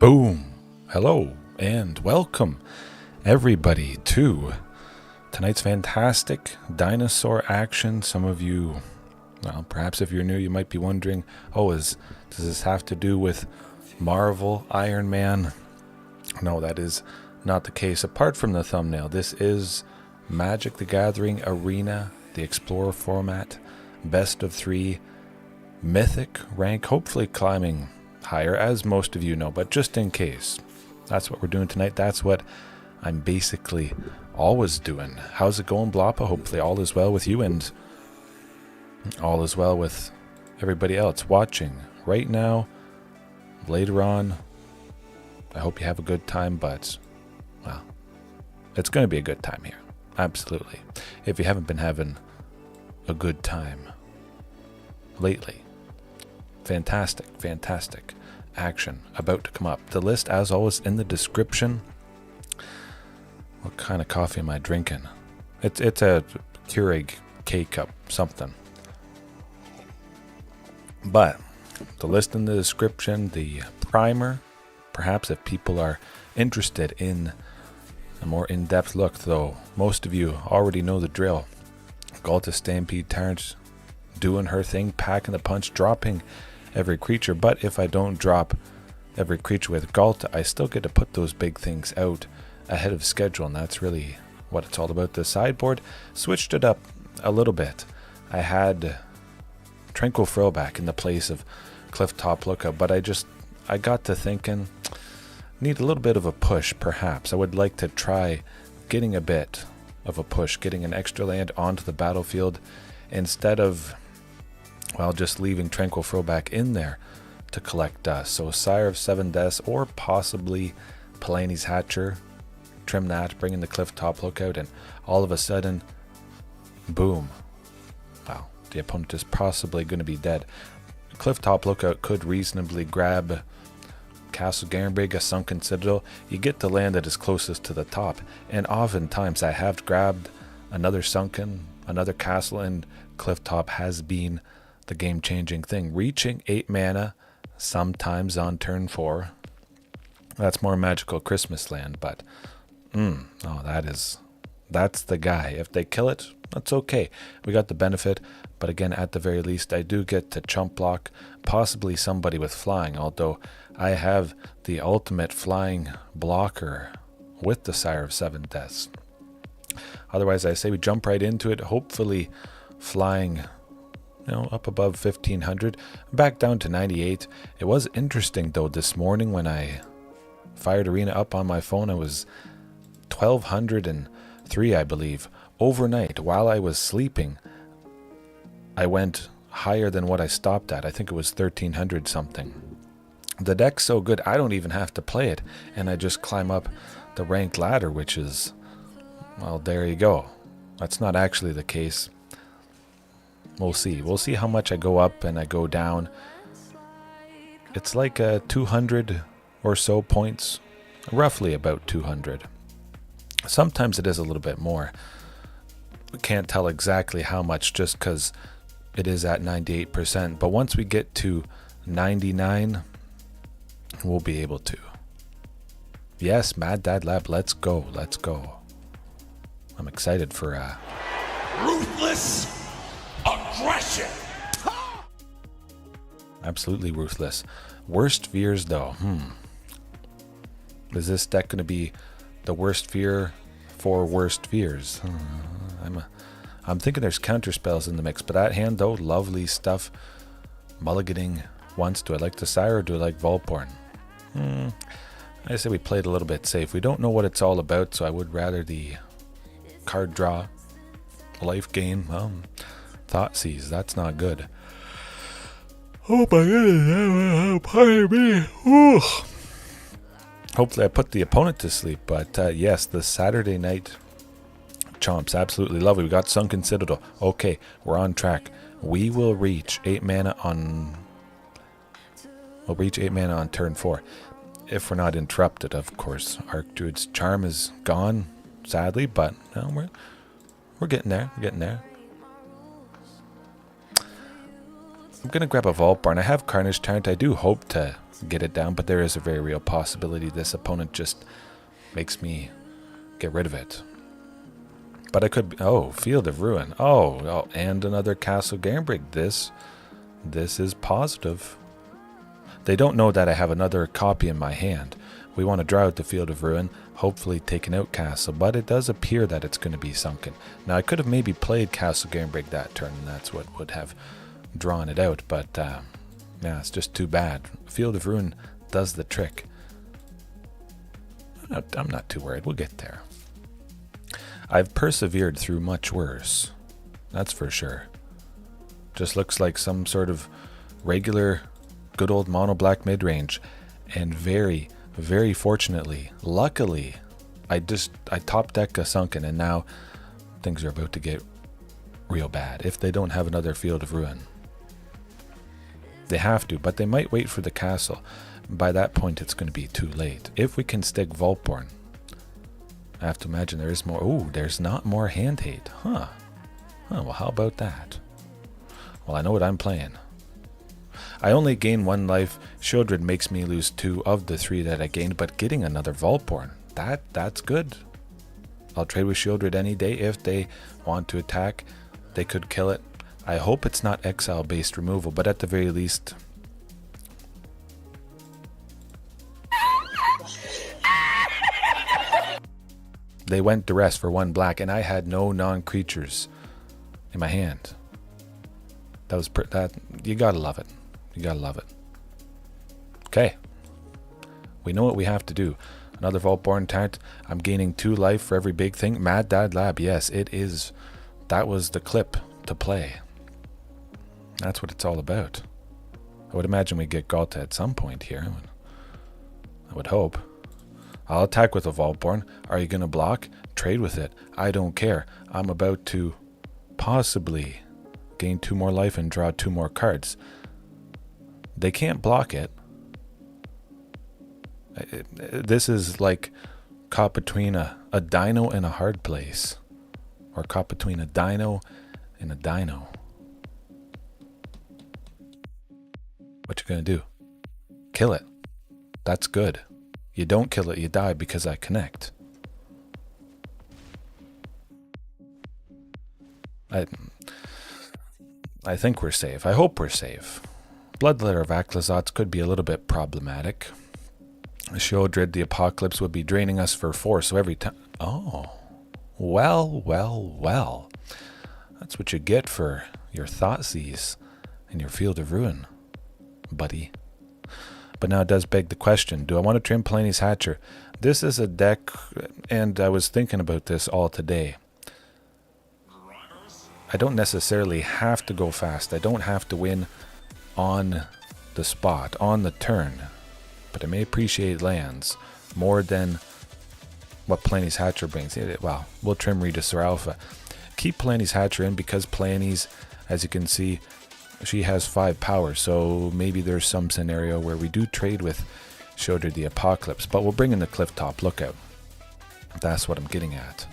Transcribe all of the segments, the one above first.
Boom! Hello and welcome everybody to tonight's fantastic dinosaur action. Some of you, well, perhaps if you're new, you might be wondering, does this have to do with Marvel, Iron Man? No, that is not the case. Apart from the thumbnail, this is Magic the Gathering Arena, the Explorer format, best of 3, Mythic rank, hopefully climbing higher, as most of you know, but just in case, that's what we're doing tonight. That's what I'm basically always doing. How's it going, Bloppa? Hopefully all is well with you and all is well with everybody else watching right now, later on. I hope you have a good time, but, well, it's going to be a good time here. Absolutely. If you haven't been having a good time lately, fantastic action about to come up. The list, as always, in the description. What kind of coffee am I drinking? It's a Keurig K-Cup, something. But the list in the description, the primer, perhaps if people are interested in a more in-depth look, though most of you already know the drill. Ghalta Stampede Tyrant doing her thing, packing the punch, dropping every creature. But if I don't drop every creature with Ghalta, I still get to put those big things out ahead of schedule, and that's really what it's all about. The sideboard, switched it up a little bit. I had Tranquil Throwback in the place of Clifftop Lookout, but I got to thinking, need a little bit of a push, perhaps. I would like to try getting a bit of a push, getting an extra land onto the battlefield instead of, well, just leaving Tranquil Throwback in there to collect dust. So Sire of Seven Deaths, or possibly Palani's Hatcher, trim that, bring in the Clifftop Lookout, and all of a sudden, boom. Wow, the opponent is possibly going to be dead. Clifftop Lookout could reasonably grab Castle Garenbrig, a Sunken Citadel. You get the land that is closest to the top, and oftentimes I have grabbed another Sunken, another Castle, and Clifftop has been the game-changing thing. Reaching 8 mana, sometimes on turn 4. That's more magical Christmas land, but that's the guy. If they kill it, that's okay. We got the benefit, but again, at the very least, I do get to chump block, possibly somebody with flying, although I have the ultimate flying blocker with the Sire of Seven Deaths. Otherwise, I say we jump right into it, hopefully flying, up above 1500, back down to 98. It was interesting, though, this morning when I fired Arena up on my phone, I was 1203, I believe. Overnight, while I was sleeping, I went higher than what I stopped at. I think it was 1300 something. The deck's so good, I don't even have to play it, and I just climb up the ranked ladder, which is, well, there you go. That's not actually the case. We'll see. We'll see how much I go up and I go down. It's like 200 or so points, roughly about 200. Sometimes it is a little bit more. We can't tell exactly how much just because it is at 98%. But once we get to 99, we'll be able to. Yes, Mad Dad Lab, let's go. Let's go. I'm excited for ruthless aggression. Absolutely ruthless. Worst fears, though. Is this deck going to be the worst fear for worst fears? I'm thinking there's counter spells in the mix, but that hand, though, lovely stuff. Mulliganing once. Do I like the Sire or do I like Vaultborn? I say we played a little bit safe. We don't know what it's all about, so I would rather the card draw, life gain. Thoughtseize, that's not good. Oh my goodness, pardon me. Ooh. Hopefully I put the opponent to sleep, but yes, the Saturday night chomps, absolutely lovely. We got Sunken Citadel. Okay, we're on track. We will reach 8 mana on... We'll reach 8 mana on turn 4. If we're not interrupted, of course. Archdruid's charm is gone, sadly, but no, we're getting there. We're getting there. I'm going to grab a Vaultborn. I have Carnage Tyrant. I do hope to get it down, but there is a very real possibility this opponent just makes me get rid of it. But I could be, oh, Field of Ruin. Oh, and another Castle Garenbrig. This is positive. They don't know that I have another copy in my hand. We want to draw out the Field of Ruin, hopefully taking out Castle, but it does appear that it's going to be Sunken. Now, I could have maybe played Castle Garenbrig that turn, and that's what would have drawn it out, but yeah, it's just too bad. Field of Ruin does the trick. I'm not too worried. We'll get there. I've persevered through much worse. That's for sure. Just looks like some sort of regular, good old mono black midrange. And very, very fortunately, luckily, I top deck a Sunken, and now things are about to get real bad. If they don't have another Field of Ruin. They have to, but they might wait for the castle. By that point, it's going to be too late. If we can stick Vaultborn, I have to imagine there is more. Oh, there's not more hand hate. Huh. Well, how about that? Well, I know what I'm playing. I only gain 1 life. Sheoldred makes me lose 2 of the 3 that I gained, but getting another Vaultborn, that's good. I'll trade with Sheoldred any day. If they want to attack, they could kill it. I hope it's not exile-based removal, but at the very least... They went duress for 1 black, and I had no non-creatures in my hand. That was you gotta love it. You gotta love it. Okay. We know what we have to do. Another Vaultborn Tyrant. I'm gaining 2 life for every big thing. Mad Dad Lab, yes, it is. That was the clip to play. That's what it's all about. I would imagine we get Ghalta at some point here. I would hope. I'll attack with a Vaultborn. Are you going to block? Trade with it. I don't care. I'm about to possibly gain 2 more life and draw 2 more cards. They can't block it. This is like caught between a dino and a hard place. Or caught between a dino and a dino. What you gonna do? Kill it. That's good. You don't kill it, you die because I connect. I think we're safe. I hope we're safe. Bloodletter of Aclazotz could be a little bit problematic. Sheoldred, the Apocalypse, would be draining us for 4, so every time... Oh. Well. That's what you get for your Thoughtseize and your Field of Ruin, buddy. But now it does beg the question, do I want to trim Palani's Hatcher? This is a deck, and I was thinking about this all today. I don't necessarily have to go fast. I don't have to win on the spot, on the turn. But I may appreciate lands more than what Palani's Hatcher brings. Well, we'll trim Regisaur Alpha. Keep Palani's Hatcher in because Palani's, as you can see, she has 5 power, so maybe there's some scenario where we do trade with Sheoldred the Apocalypse, but we'll bring in the Clifftop Lookout. That's what I'm getting at.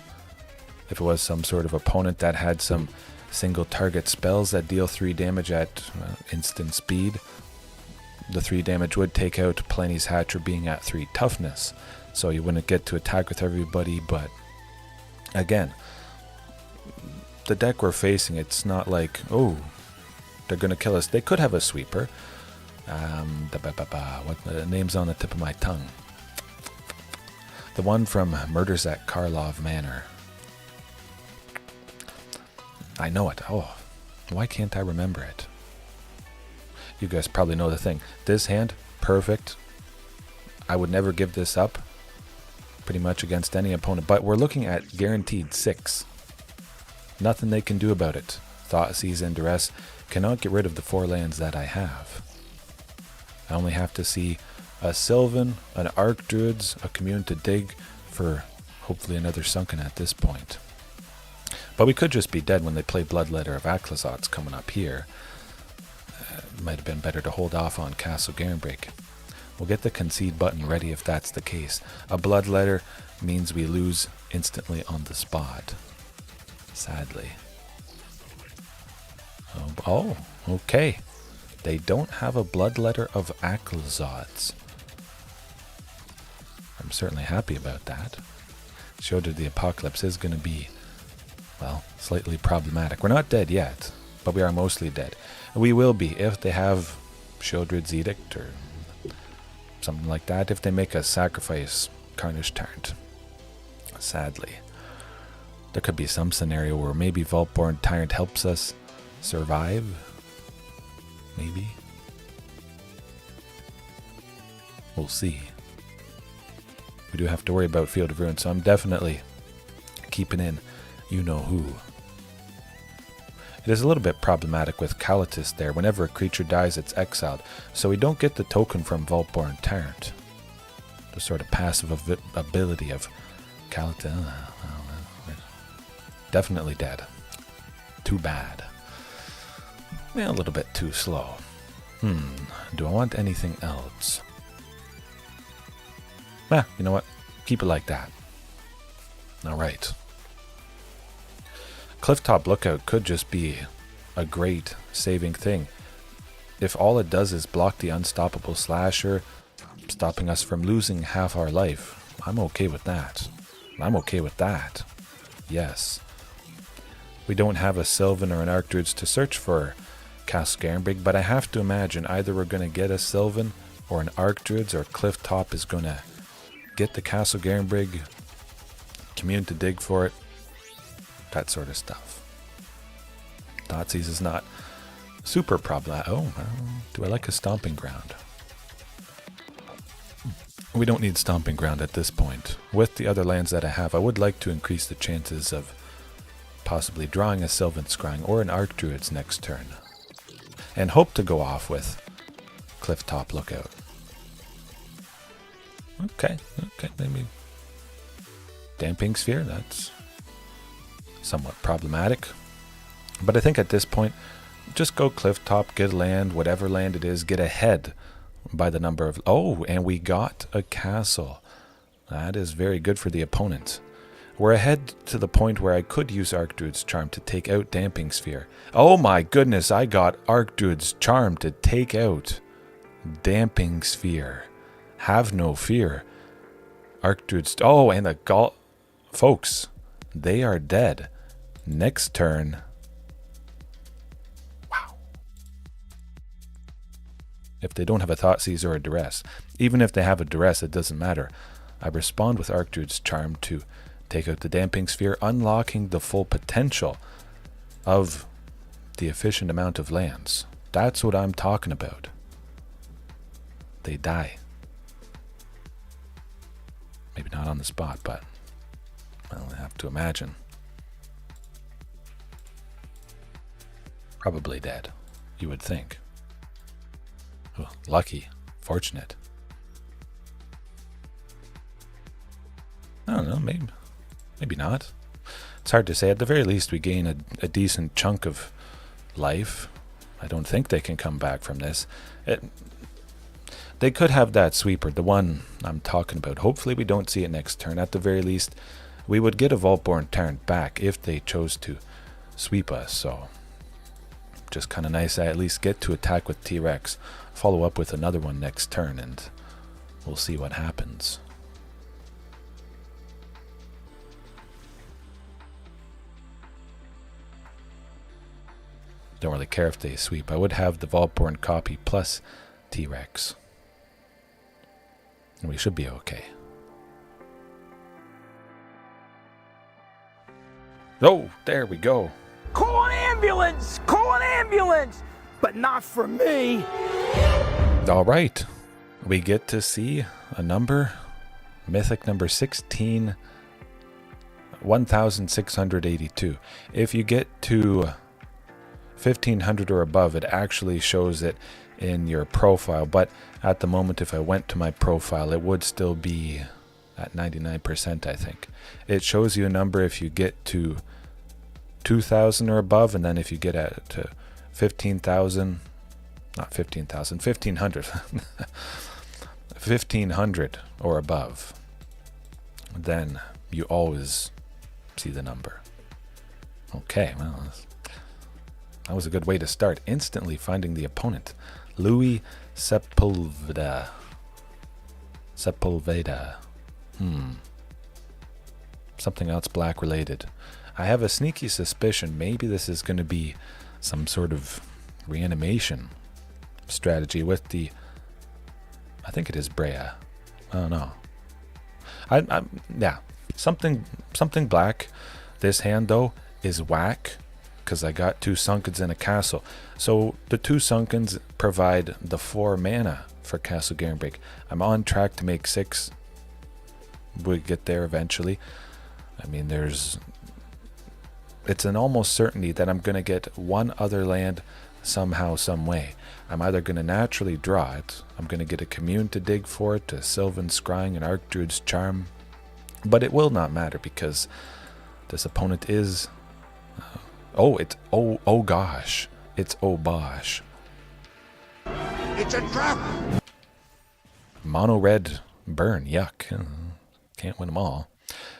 If it was some sort of opponent that had some single target spells that deal 3 damage at instant speed, the 3 damage would take out Palani's Hatcher being at 3 toughness, so you wouldn't get to attack with everybody. But again, the deck we're facing, it's not like, oh, they're going to kill us. They could have a sweeper. What the name's on the tip of my tongue? The one from Murders at Karlov Manor. I know it. Oh, why can't I remember it? You guys probably know the thing. This hand, perfect. I would never give this up pretty much against any opponent. But we're looking at guaranteed 6. Nothing they can do about it. Thoughtseize and Duress cannot get rid of the 4 lands that I have. I only have to see a Sylvan, an Archdruids, a Commune to dig for hopefully another Sunken at this point. But we could just be dead when they play Bloodletter of Aclazotz coming up here. Might have been better to hold off on Castle Garenbrig. We'll get the concede button ready if that's the case. A Bloodletter means we lose instantly on the spot. Sadly. Oh, okay. They don't have a bloodletter of Aklzods. I'm certainly happy about that. Showed of the Apocalypse is going to be, well, slightly problematic. We're not dead yet, but we are mostly dead. We will be if they have Sheoldred's Edict or something like that, if they make us sacrifice Carnage Tyrant. Sadly. There could be some scenario where maybe Vaultborn Tyrant helps us survive. Maybe. We'll see. We do have to worry about Field of Ruin, so I'm definitely keeping in you-know-who. It is a little bit problematic with Calatus there. Whenever a creature dies, it's exiled. So we don't get the token from Vaultborn Tyrant. The sort of passive ability of Ghalta. Definitely dead. Too bad. A little bit too slow. Do I want anything else? You know what? Keep it like that. Alright. Clifftop Lookout could just be a great saving thing. If all it does is block the unstoppable slasher, stopping us from losing half our life, I'm okay with that. I'm okay with that. Yes. We don't have a Sylvan or an Archdruid to search for Castle Garenbrig, but I have to imagine either we're going to get a Sylvan or an Archdruid, or Clifftop is going to get the Castle Garenbrig, Commune to dig for it, that sort of stuff. Thoughtseize is not super problematic. Oh, do I like a Stomping Ground? We don't need Stomping Ground at this point. With the other lands that I have, I would like to increase the chances of possibly drawing a Sylvan Scrying or an Archdruid's next turn. And hope to go off with Clifftop Lookout. Okay, maybe Damping Sphere, that's somewhat problematic. But I think at this point, just go Clifftop, get a land, whatever land it is, get ahead by the number of... Oh, and we got a castle. That is very good for the opponent. We're ahead to the point where I could use Archdruid's Charm to take out Damping Sphere. Oh my goodness, I got Archdruid's Charm to take out Damping Sphere. Have no fear. Archdruid's... Oh, and the Ghalta... Folks, they are dead. Next turn... Wow. If they don't have a Thoughtseize or a Duress. Even if they have a Duress, it doesn't matter. I respond with Archdruid's Charm to take out the Damping Sphere, unlocking the full potential of the efficient amount of lands. That's what I'm talking about. They die. Maybe not on the spot, but well, I have to imagine. Probably dead, you would think. Well, lucky, fortunate. I don't know, maybe not. It's hard to say. At the very least, we gain a decent chunk of life. I don't think they can come back from this. They could have that sweeper, the one I'm talking about. Hopefully we don't see it next turn. At the very least, we would get a Vaultborn Tyrant back if they chose to sweep us. So, just kind of nice. I at least get to attack with T-Rex, follow up with another one next turn, and we'll see what happens. Don't really care if they sweep. I would have the Vaultborn copy plus T-Rex. And we should be okay. Oh, there we go. Call an ambulance! Call an ambulance! But not for me! All right. We get to see a number. Mythic number 16. 1682. If you get to 1500 or above, it actually shows it in your profile, but at the moment if I went to my profile it would still be at 99%. I think it shows you a number if you get to 2000 or above, and then if you get to 15,000, not 15,000, 1500 1500 or above, then you always see the number. Okay, well, That was a good way to start. Instantly finding the opponent. Louis Sepulveda. Something else black related. I have a sneaky suspicion maybe this is going to be some sort of reanimation strategy with the... I think it is Brea. I don't know. Yeah, something black. This hand though is whack because I got 2 Sunkens and a castle. So the 2 Sunkens provide the 4 mana for Castle Garenbrig. I'm on track to make 6. We'll get there eventually. I mean, it's an almost certainty that I'm going to get one other land somehow, some way. I'm either going to naturally draw it, I'm going to get a Commune to dig for it, a Sylvan Scrying, an Archdruid's Charm, but it will not matter because this opponent is... oh gosh. It's oh bosh. It's a trap! Mono red burn, yuck. Can't win them all.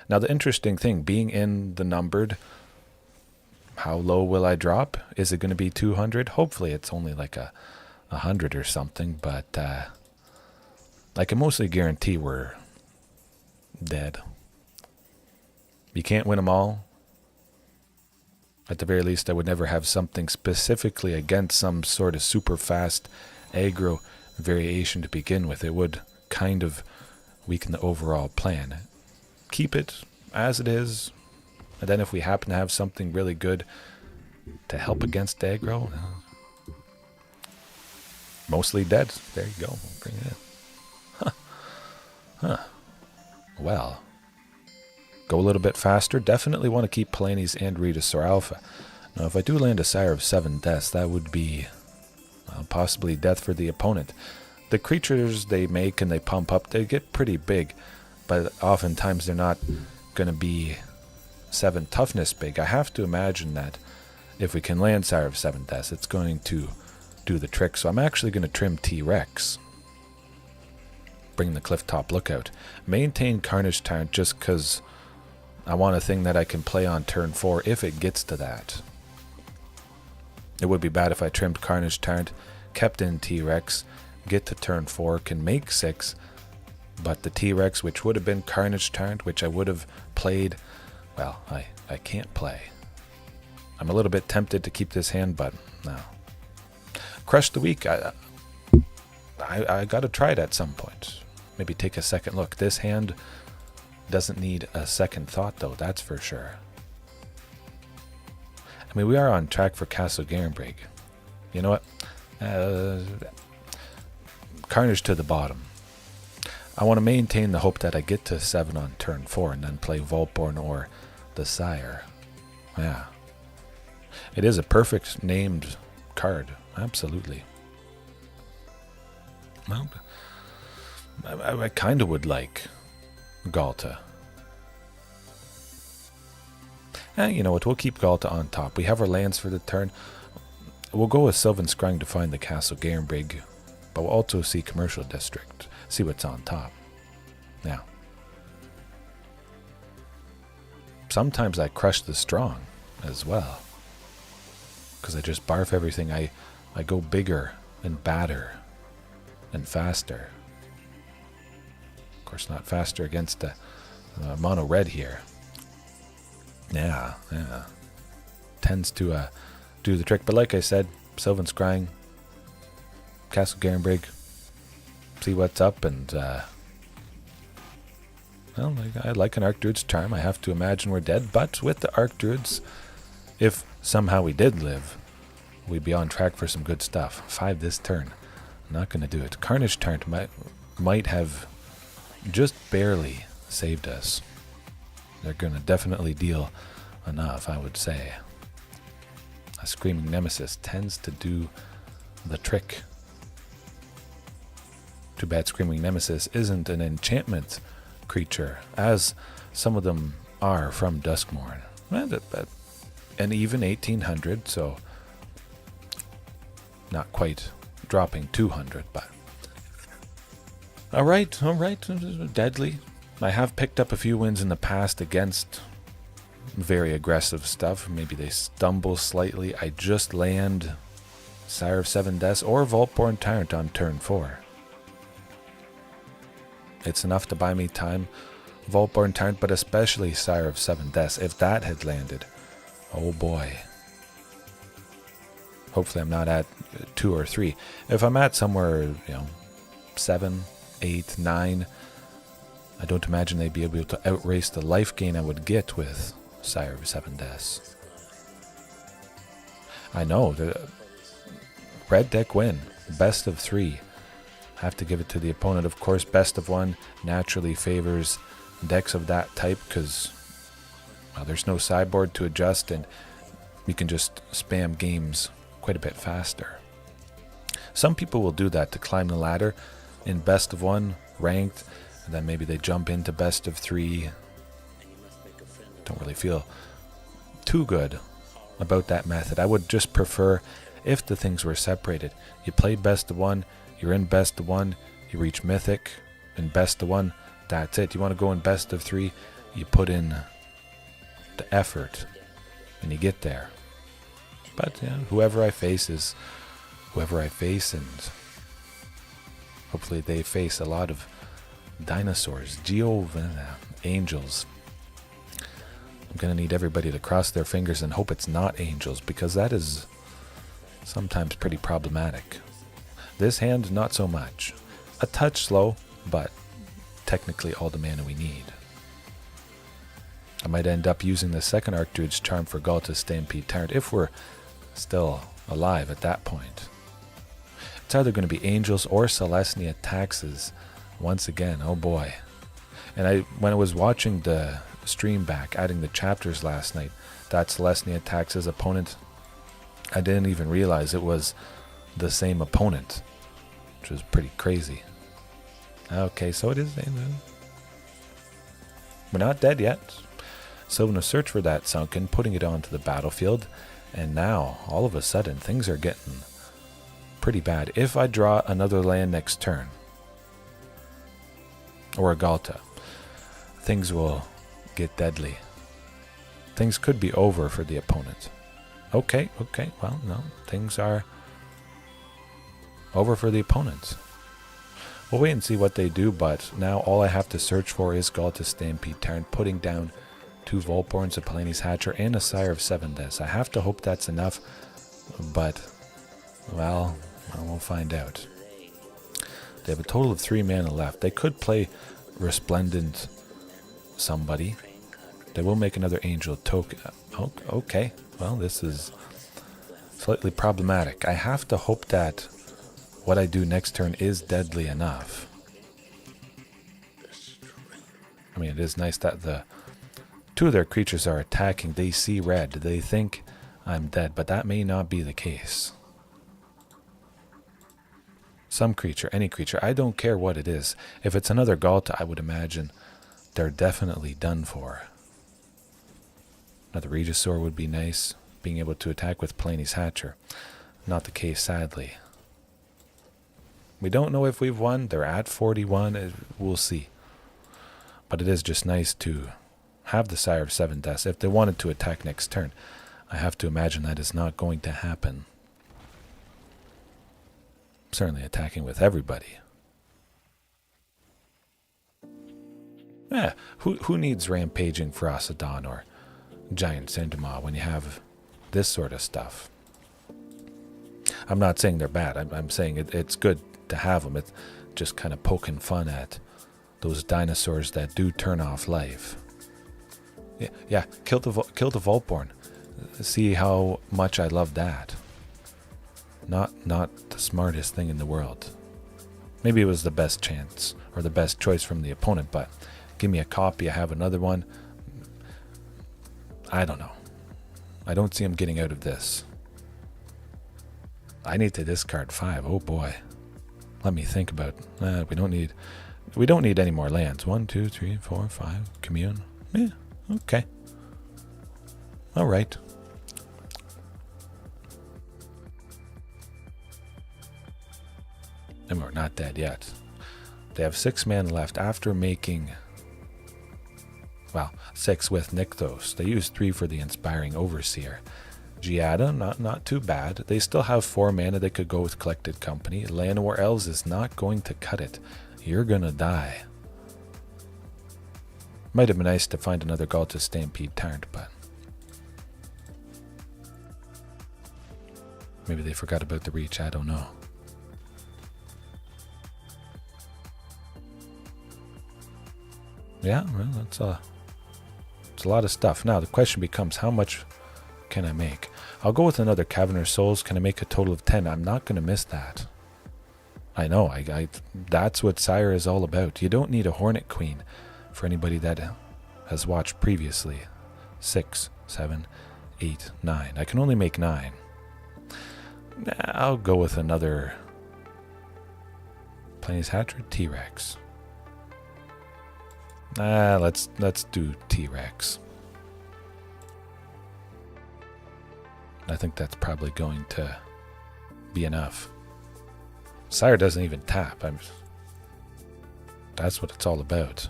Now the interesting thing, being in the numbered, how low will I drop? Is it going to be 200? Hopefully it's only like 100 or something, but I can mostly guarantee we're dead. You can't win them all. At the very least, I would never have something specifically against some sort of super fast aggro variation to begin with. It would kind of weaken the overall plan. Keep it as it is, and then if we happen to have something really good to help against aggro, mostly dead. There you go. Bring it in. Huh. Well, go a little bit faster. Definitely want to keep Palani's and Regisaur Alpha. Now, if I do land a Sire of Seven Deaths, that would be possibly death for the opponent. The creatures they make and they pump up, they get pretty big, but oftentimes they're not going to be 7 toughness big. I have to imagine that if we can land Sire of Seven Deaths, it's going to do the trick. So I'm actually going to trim T-Rex. Bring the Clifftop Lookout. Maintain Carnage Tyrant just because I want a thing that I can play on turn 4 if it gets to that. It would be bad if I trimmed Carnage Tyrant, kept in T-Rex, get to turn 4, can make 6, but the T-Rex, which would have been Carnage Tyrant, which I would have played, well, I can't play. I'm a little bit tempted to keep this hand, but no. Crush the Week, I got to try it at some point. Maybe take a second look. This hand doesn't need a second thought, though, that's for sure. I mean, we are on track for Castle Garenbrig. You know what? Carnage to the bottom. I want to maintain the hope that I get to 7 on turn 4 and then play Vaultborn or the Sire. Yeah. It is a perfect named card. Absolutely. Well, I kind of would like Ghalta. You know what, we'll keep Ghalta on top. We have our lands for the turn. We'll go with Sylvan Scrying to find the Castle Garenbrig, but we'll also see Commercial District, see what's on top. Now, sometimes I crush the strong as well, because I just barf everything. I go bigger and badder and faster. Of course, not faster against the mono red here. Yeah. Tends to do the trick. But like I said, Sylvan Scrying, Castle Garenbrig, see what's up, and well, I like an Archdruid's Charm. I have to imagine we're dead, but with the Archdruids, if somehow we did live, we'd be on track for some good stuff. 5 this turn. I'm not going to do it. Carnage Tyrant might have just barely saved us. They're going to definitely deal enough, I would say. A Screaming Nemesis tends to do the trick. Too bad Screaming Nemesis isn't an enchantment creature, as some of them are from Duskmourn. And even 1800, so not quite dropping 200, but... Alright, deadly. I have picked up a few wins in the past against very aggressive stuff. Maybe they stumble slightly. I just land Sire of Seven Deaths or Vaultborn Tyrant on turn 4. It's enough to buy me time. Vaultborn Tyrant, but especially Sire of Seven Deaths. If that had landed, oh boy. Hopefully I'm not at 2 or 3. If I'm at somewhere, 7, 8, 9, I don't imagine they'd be able to outrace the life gain I would get with Sire of Seven Deaths. I know, the red deck win, best of 3. Have to give it to the opponent. Of course, best of 1 naturally favors decks of that type because, well, there's no sideboard to adjust and you can just spam games quite a bit faster. Some people will do that to climb the ladder in best of 1, ranked, and then maybe they jump into best of 3. Don't really feel too good about that method. I would just prefer if the things were separated. You play best of 1, you're in best of 1, you reach Mythic in best of 1, that's it. You want to go in best of 3, you put in the effort and you get there. But whoever I face is whoever I face, and hopefully they face a lot of dinosaurs, angels. I'm going to need everybody to cross their fingers and hope it's not angels, because that is sometimes pretty problematic. This hand, not so much. A touch slow, but technically all the mana we need. I might end up using the second Archdruid's Charm for Ghalta's Stampede Tyrant if we're still alive at that point. It's either going to be angels or Selesnya taxes once again. Oh boy. And when I was watching the stream back, adding the chapters last night, that Selesnya taxes opponent, I didn't even realize it was the same opponent, which was pretty crazy. Okay, so it is. We're not dead yet. So I'm going to search for that Sunken, putting it onto the battlefield, and now, all of a sudden, things are getting pretty bad. If I draw another land next turn, or a Ghalta, things will get deadly. Things could be over for the opponent. Okay, well, no, things are over for the opponent. We'll wait and see what they do, but now all I have to search for is Ghalta's Stampede Tyrant, putting down 2 Vaultborns, a Palani's Hatcher, and a Sire of Seven Deaths. I have to hope that's enough, but, well, we'll find out. They have a total of 3 mana left. They could play Resplendent somebody. They will make another Angel token. Oh, okay, well, this is slightly problematic. I have to hope that what I do next turn is deadly enough. I mean, it is nice that the 2 of their creatures are attacking. They see red. They think I'm dead, but that may not be the case. Some creature, any creature, I don't care what it is. If it's another Ghalta, I would imagine they're definitely done for. Another Regisaur would be nice, being able to attack with Palani's Hatcher. Not the case, sadly. We don't know if we've won. They're at 41. We'll see. But it is just nice to have the Sire of Seven Deaths. If they wanted to attack next turn, I have to imagine that is not going to happen. Certainly attacking with everybody. Yeah, who needs Rampaging Ferocidon or Giant Centaur when you have this sort of stuff? I'm not saying they're bad. I'm saying it's good to have them. It's just kind of poking fun at those dinosaurs that do turn off life. Yeah, kill the Vaultborn. See how much I love that. Not the smartest thing in the world. Maybe it was the best chance or the best choice from the opponent, but give me a copy, I have another one. I don't know. I don't see him getting out of this. I need to discard 5. Oh boy. Let me think about we don't need any more lands. 1, 2, 3, 4, 5. Commune. Yeah, okay. Alright. And we're not dead yet. They have 6 mana left after making Well, 6 with Nykthos. They use 3 for the Inspiring Overseer. Giada, not too bad. They still have 4 mana. They could go with Collected Company. Llanowar Elves is not going to cut it. You're gonna die. Might have been nice to find another Ghalta Stampede Tyrant, but maybe they forgot about the reach. I don't know. Yeah, well, it's a lot of stuff. Now the question becomes, how much can I make? I'll go with another Cavern of Souls. Can I make a total of 10? I'm not going to miss that. I know. I that's what Sire is all about. You don't need a Hornet Queen. For anybody that has watched previously. 6, 7, 8, 9. I can only make 9. I'll go with another Plains Hatcher T-Rex. Let's do T-Rex. I think that's probably going to be enough. Sire doesn't even tap. That's what it's all about.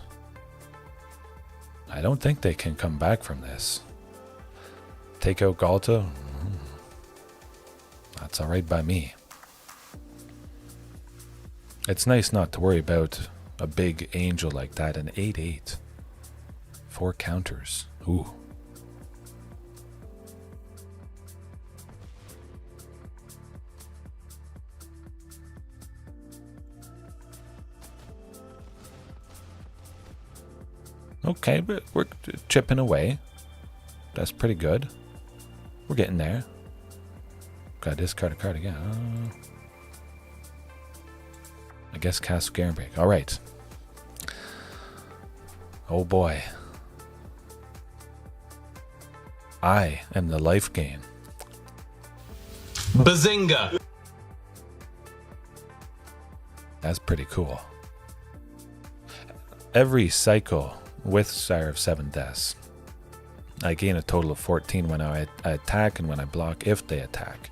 I don't think they can come back from this. Take out Ghalta? That's alright by me. It's nice not to worry about a big angel like that. An 8/8. 4 counters. Ooh. Okay, but we're chipping away. That's pretty good. We're getting there. Gotta discard a card again. I guess Castle Garenbrig. Alright. Oh boy. I am the life gain. Bazinga! That's pretty cool. Every cycle with Sire of Seven Deaths, I gain a total of 14 when I attack and when I block if they attack.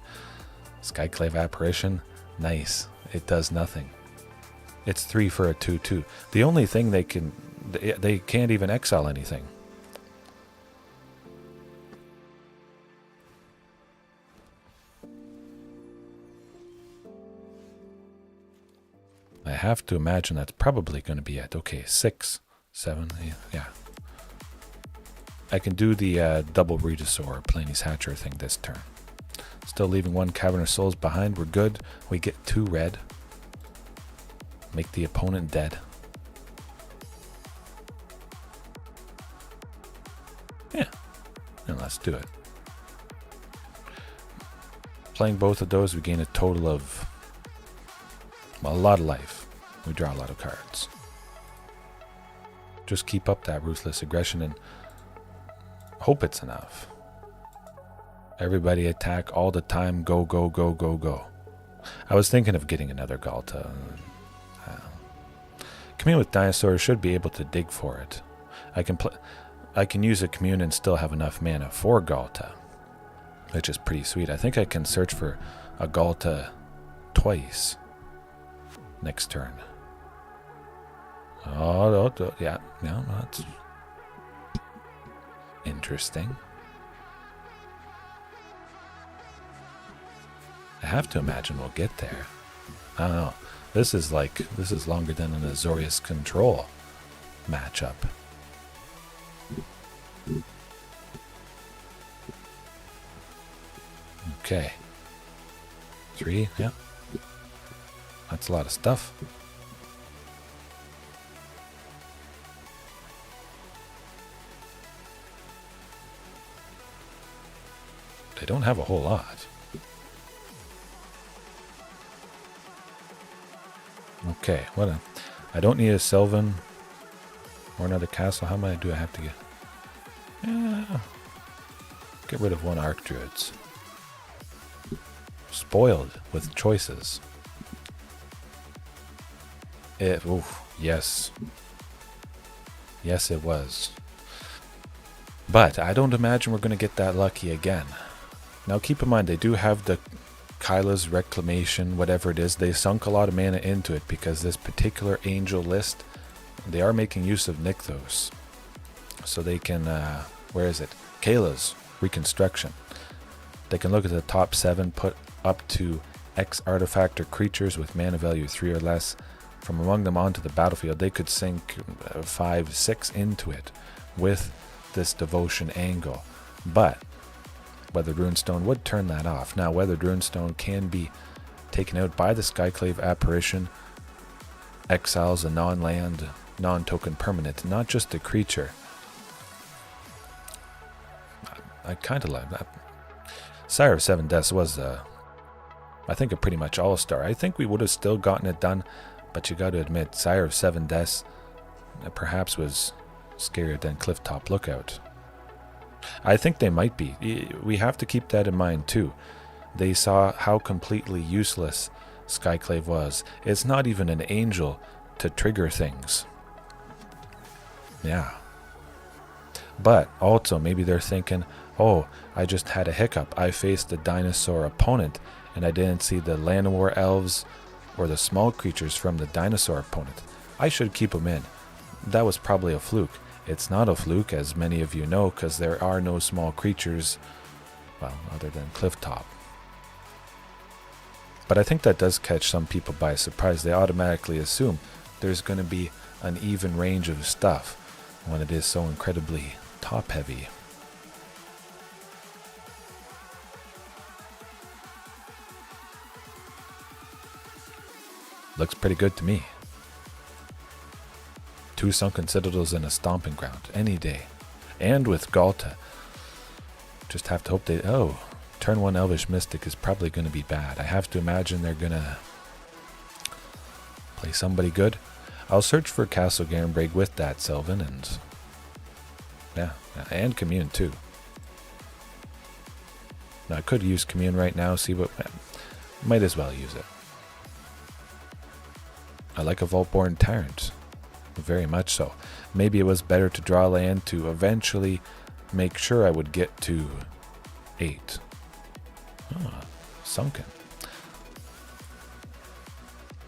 Skyclave Apparition, nice. It does nothing. It's 3 for a 2/2. The only thing they can't even exile anything. I have to imagine that's probably going to be it. Okay, 6, 7, 8, yeah. I can do the double Regisaur Plains Hatcher thing this turn. Still leaving 1 Cavern of Souls behind. We're good. We get 2 red. Make the opponent dead. Yeah. And let's do it. Playing both of those, we gain a total of, well, a lot of life. We draw a lot of cards. Just keep up that ruthless aggression and hope it's enough. Everybody attack all the time. Go, go, go, go, go. I was thinking of getting another Ghalta. Commune with Dinosaurs should be able to dig for it. I can use a Commune and still have enough mana for Ghalta, which is pretty sweet. I think I can search for a Ghalta twice next turn. Oh, yeah, that's interesting. I have to imagine we'll get there. I don't know. This is longer than an Azorius Control matchup. Okay. 3, yeah. That's a lot of stuff. They don't have a whole lot. Okay, I don't need a Sylvan or another castle. How many do I have to get? Yeah. Get rid of 1 Archdruids. Spoiled with choices. Yes. Yes, it was. But I don't imagine we're going to get that lucky again. Now keep in mind, they do have the Kyla's Reclamation, whatever it is. They sunk a lot of mana into it because this particular angel list, they are making use of Nykthos. so they can, where is it? Kayla's Reconstruction. They can look at the top 7, put up to X artifact or creatures with mana value 3 or less from among them onto the battlefield. They could sink 5, 6 into it with this devotion angle. But Weathered Runestone would turn that off. Now, Weathered Runestone can be taken out by the Skyclave Apparition, exiles a non-land, non-token permanent, not just a creature. I kind of like that. Sire of Seven Deaths was, I think, a pretty much all-star. I think we would have still gotten it done, but you got to admit, Sire of Seven Deaths perhaps was scarier than Clifftop Lookout. I think they might be. We have to keep that in mind too. They saw how completely useless Skyclave was. It's not even an angel to trigger things. Yeah. But also maybe they're thinking, oh, I just had a hiccup. I faced a dinosaur opponent and I didn't see the Llanowar elves or the small creatures from the dinosaur opponent. I should keep them in. That was probably a fluke. It's not a fluke, as many of you know, because there are no small creatures, well, other than Clifftop. But I think that does catch some people by surprise. They automatically assume there's going to be an even range of stuff when it is so incredibly top-heavy. Looks pretty good to me. 2 Sunken Citadels and a Stomping Ground, any day. And with Ghalta. Just have to hope they... Oh, turn 1 Elvish Mystic is probably going to be bad. I have to imagine they're going to play somebody good. I'll search for Castle Garenbrig with that, Sylvan, and... Yeah, and Commune too. Now, I could use Commune right now, see what... Might as well use it. I like a Vaultborn Tyrant. Very much so. Maybe it was better to draw land to eventually make sure I would get to 8. Sunken.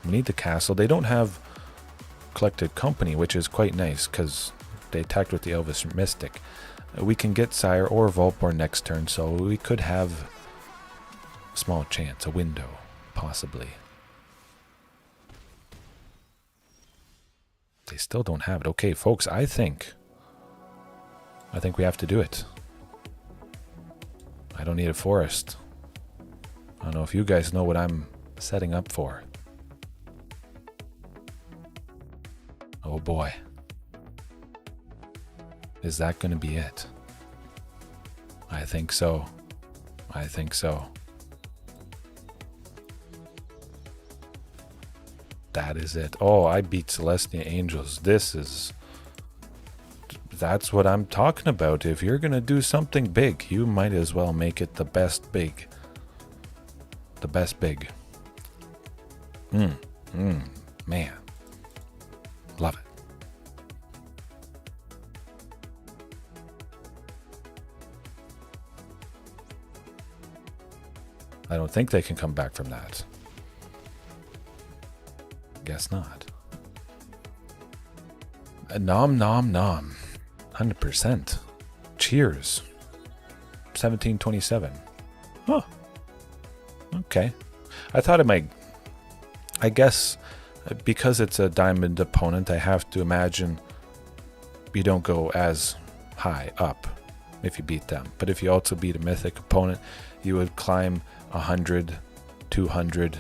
We need the castle. They don't have Collected Company, which is quite nice because they attacked with the Elvish Mystic. We can get Sire or Vaultborn next turn, so we could have a small chance, a window, possibly. They still don't have it. Okay, folks, I think we have to do it. I don't need a forest. I don't know if you guys know what I'm setting up for. Oh boy. Is that going to be it? I think so. I think so. That is it. Oh, I beat Selesnya Angels. That's what I'm talking about. If you're going to do something big, you might as well make it the best big. The best big. Man. Love it. I don't think they can come back from that. Guess not. Nom nom nom. 100%. Cheers. 1727. Huh. Okay. I thought it might... I guess because it's a diamond opponent, I have to imagine you don't go as high up if you beat them. But if you also beat a mythic opponent, you would climb 100, 200...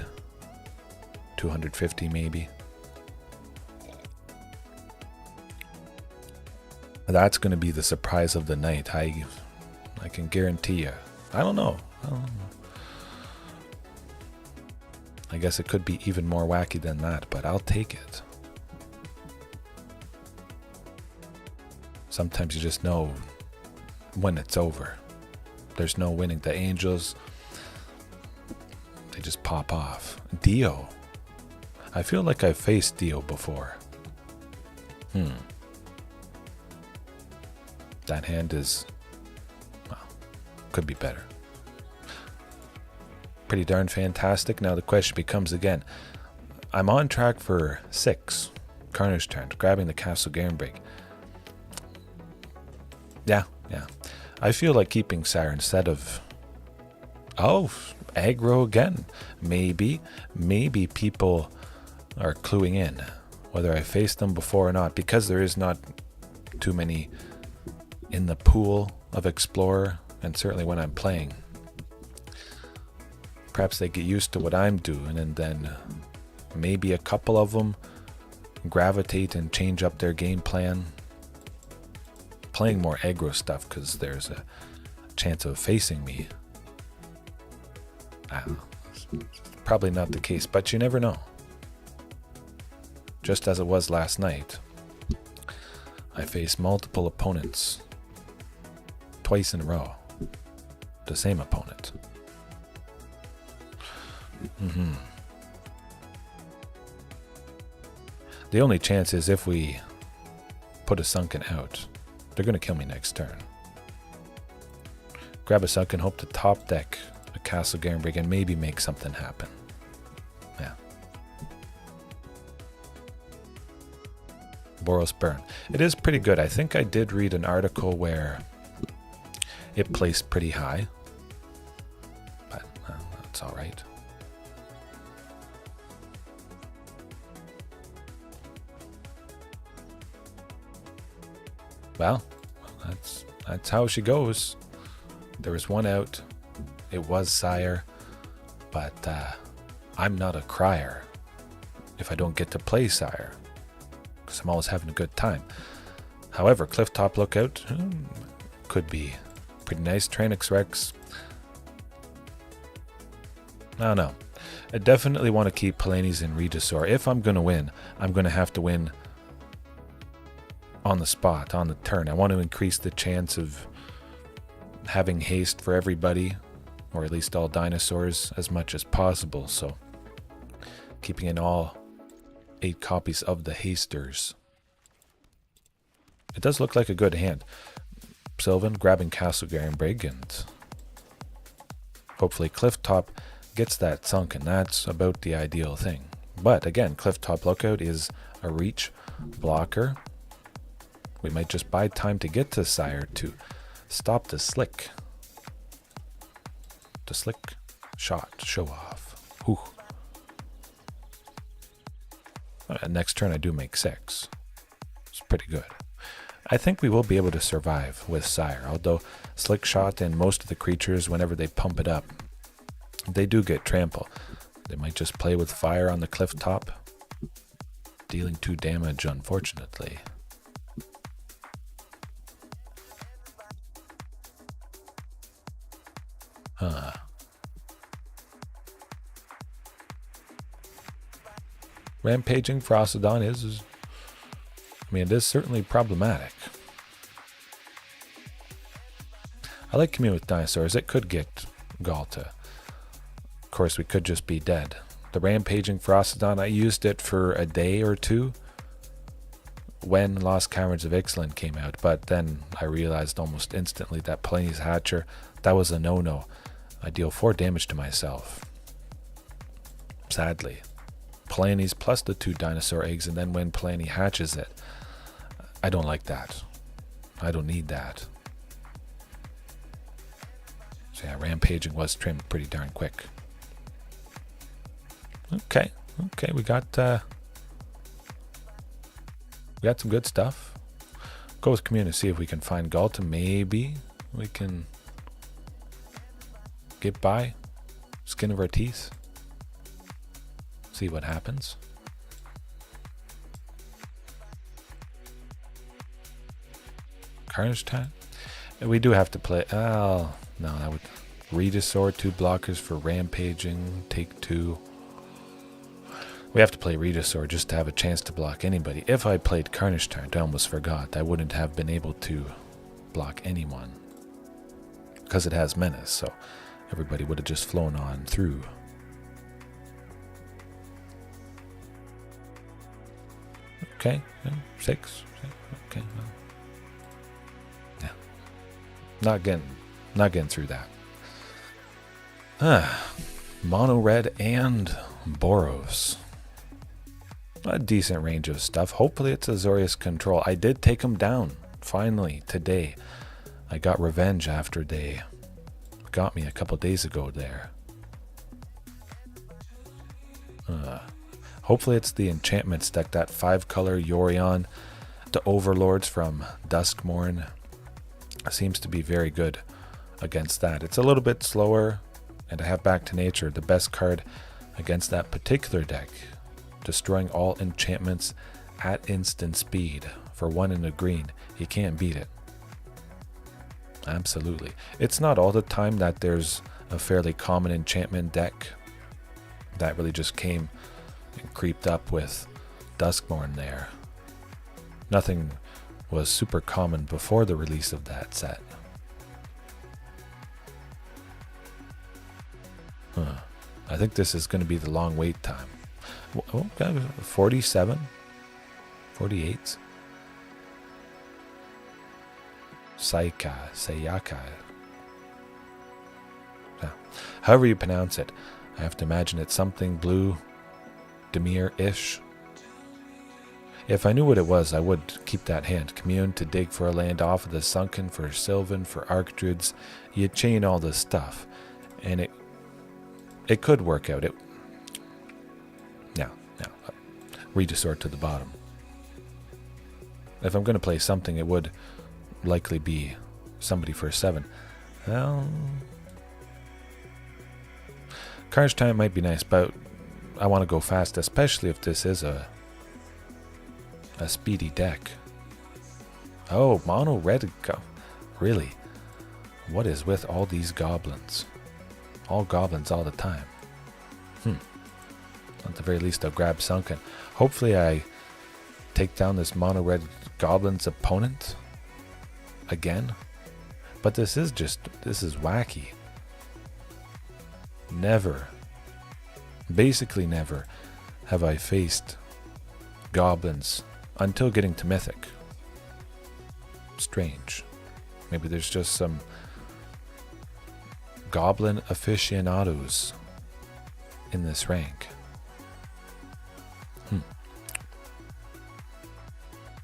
250 maybe. That's going to be the surprise of the night. I can guarantee you. I don't know. I guess it could be even more wacky than that, but I'll take it. Sometimes you just know when it's over. There's no winning. The Angels, they just pop off. Dio. I feel like I've faced Dio before. That hand is, well, could be better. Pretty darn fantastic. Now the question becomes again, I'm on track for 6 Carnage Tyrant, grabbing the Castle Garenbrig. Yeah. I feel like keeping Sire instead of... Oh, aggro again. Maybe people are cluing in, whether I faced them before or not, because there is not too many in the pool of Explorer, and certainly when I'm playing. Perhaps they get used to what I'm doing, and then maybe a couple of them gravitate and change up their game plan, playing more aggro stuff because there's a chance of facing me. Probably not the case, but you never know. Just as it was last night, I faced multiple opponents twice in a row. The same opponent. The only chance is if we put a Sunken out. They're going to kill me next turn. Grab a Sunken, hope to top deck a Castle Garenbrig and maybe make something happen. Yeah. Boros Burn. It is pretty good. I think I did read an article where it placed pretty high. But that's alright. Well, that's how she goes. There was one out. It was Sire, but I'm not a crier if I don't get to play Sire, because I'm always having a good time. However, Clifftop Lookout could be pretty nice. Tyrranax Rex. I don't know. I definitely want to keep Palani's and Regisaur. If I'm going to win, I'm going to have to win on the spot, on the turn. I want to increase the chance of having haste for everybody, or at least all dinosaurs, as much as possible. So keeping in all 8 copies of the hasters. It does look like a good hand. Sylvan grabbing Castle Garenbrig, and hopefully Clifftop gets that Sunken. That's about the ideal thing. But again, Clifftop Lookout is a reach blocker. We might just buy time to get to Sire to stop the slick shot, show off. Whew. Next turn I do make 6. It's pretty good. I think we will be able to survive with Sire, although Slick Shot and most of the creatures, whenever they pump it up, they do get trample. They might just play with fire on the cliff top, dealing 2 damage, unfortunately. Rampaging Frostodon is, I mean, it is certainly problematic. I like Commune with Dinosaurs. It could get Ghalta. Of course, we could just be dead. The Rampaging Frostodon, I used it for a day or 2 when Lost Caverns of Ixalan came out, but then I realized almost instantly that Palani's Hatcher, that was a no-no. I deal 4 damage to myself. Sadly. Palani's plus the 2 dinosaur eggs, and then when Palani hatches it, I don't like that. I don't need that. So yeah, Rampaging was trimmed pretty darn quick. Okay, we got some good stuff. Go with Commune to see if we can find Ghalta. Maybe we can get by. Skin of our teeth. See what happens. Carnage Tyrant. We do have to play. Oh no, that would Regisaur, 2 blockers for Rampaging. Take 2. We have to play Regisaur just to have a chance to block anybody. If I played Carnage Tyrant, I almost forgot. I wouldn't have been able to block anyone because it has menace. So everybody would have just flown on through. Okay, 6. Okay, well, yeah, not getting through that. Mono red and Boros. A decent range of stuff. Hopefully it's Azorius control. I did take him down finally today. I got revenge after they got me a couple days ago there. Hopefully it's the enchantments deck, that 5-color Yorion, the Overlords from Duskmourn. Seems to be very good against that. It's a little bit slower, and I have Back to Nature, the best card against that particular deck, destroying all enchantments at instant speed for 1 in a green. You can't beat it. Absolutely. It's not all the time that there's a fairly common enchantment deck that really just came and creeped up with Duskmourn there. Nothing was super common before the release of that set. I think this is going to be the long wait time. Oh, 47? 48? Sayaka. However you pronounce it, I have to imagine it's something blue, Demir-ish. If I knew what it was, I would keep that hand. Commune to dig for a land off of the Sunken, for Sylvan, for Archdruids. You chain all this stuff, and it could work out. No. Regisaur to the bottom. If I'm going to play something, it would likely be somebody for a 7. Well, Carnage Tyrant might be nice, but I want to go fast, especially if this is a speedy deck. Oh, mono red. Really? What is with all these goblins? All goblins all the time. At the very least, I'll grab Sunken. Hopefully I take down this mono red goblin's opponent again. But this is wacky. Basically never have I faced goblins until getting to Mythic. Strange. Maybe there's just some goblin aficionados in this rank.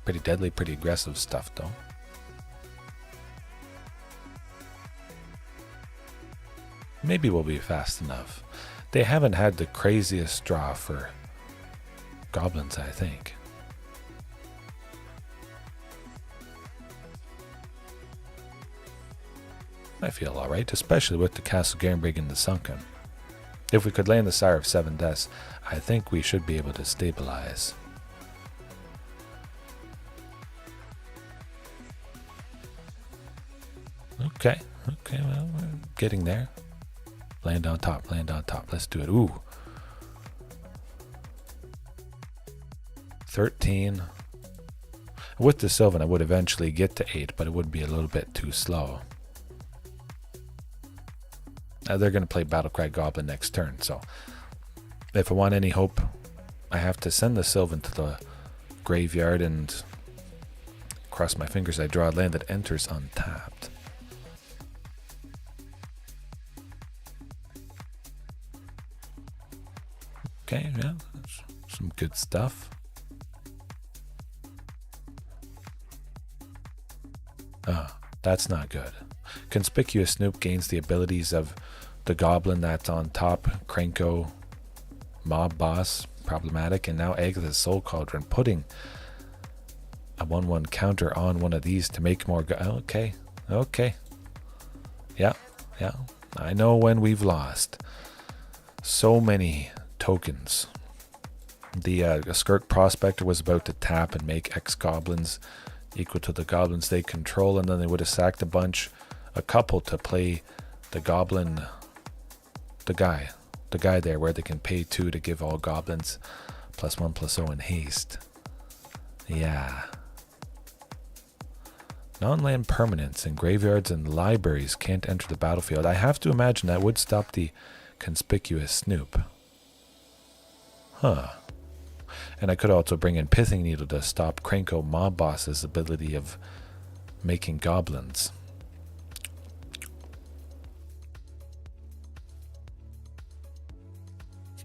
Pretty deadly, pretty aggressive stuff though. Maybe we'll be fast enough. They haven't had the craziest draw for goblins, I think. I feel alright, especially with the Castle Garenbrig and the Sunken. If we could land the Sire of Seven Deaths, I think we should be able to stabilize. Okay, well, we're getting there. Land on top, let's do it. Ooh. 13. With the Sylvan, I would eventually get to 8, but it would be a little bit too slow. They're going to play Battlecry Goblin next turn, so if I want any hope, I have to send the Sylvan to the graveyard and cross my fingers I draw a land that enters untapped. Okay, yeah, that's some good stuff. That's not good. Conspicuous Snoop gains the abilities of the goblin that's on top, Krenko, Mob Boss, problematic, and now Agatha's Soul Cauldron, putting a 1/1 counter on one of these to make more okay. Yeah, I know when we've lost so many tokens. The Skirk Prospector was about to tap and make X goblins equal to the goblins they control, and then they would have sacked a couple to play the goblin, the guy there where they can pay 2 to give all goblins +1/+0 in haste. Yeah. Non-land permanents in graveyards and libraries can't enter the battlefield. I have to imagine that would stop the Conspicuous Snoop. And I could also bring in Pithing Needle to stop Krenko Mob Boss's ability of making goblins.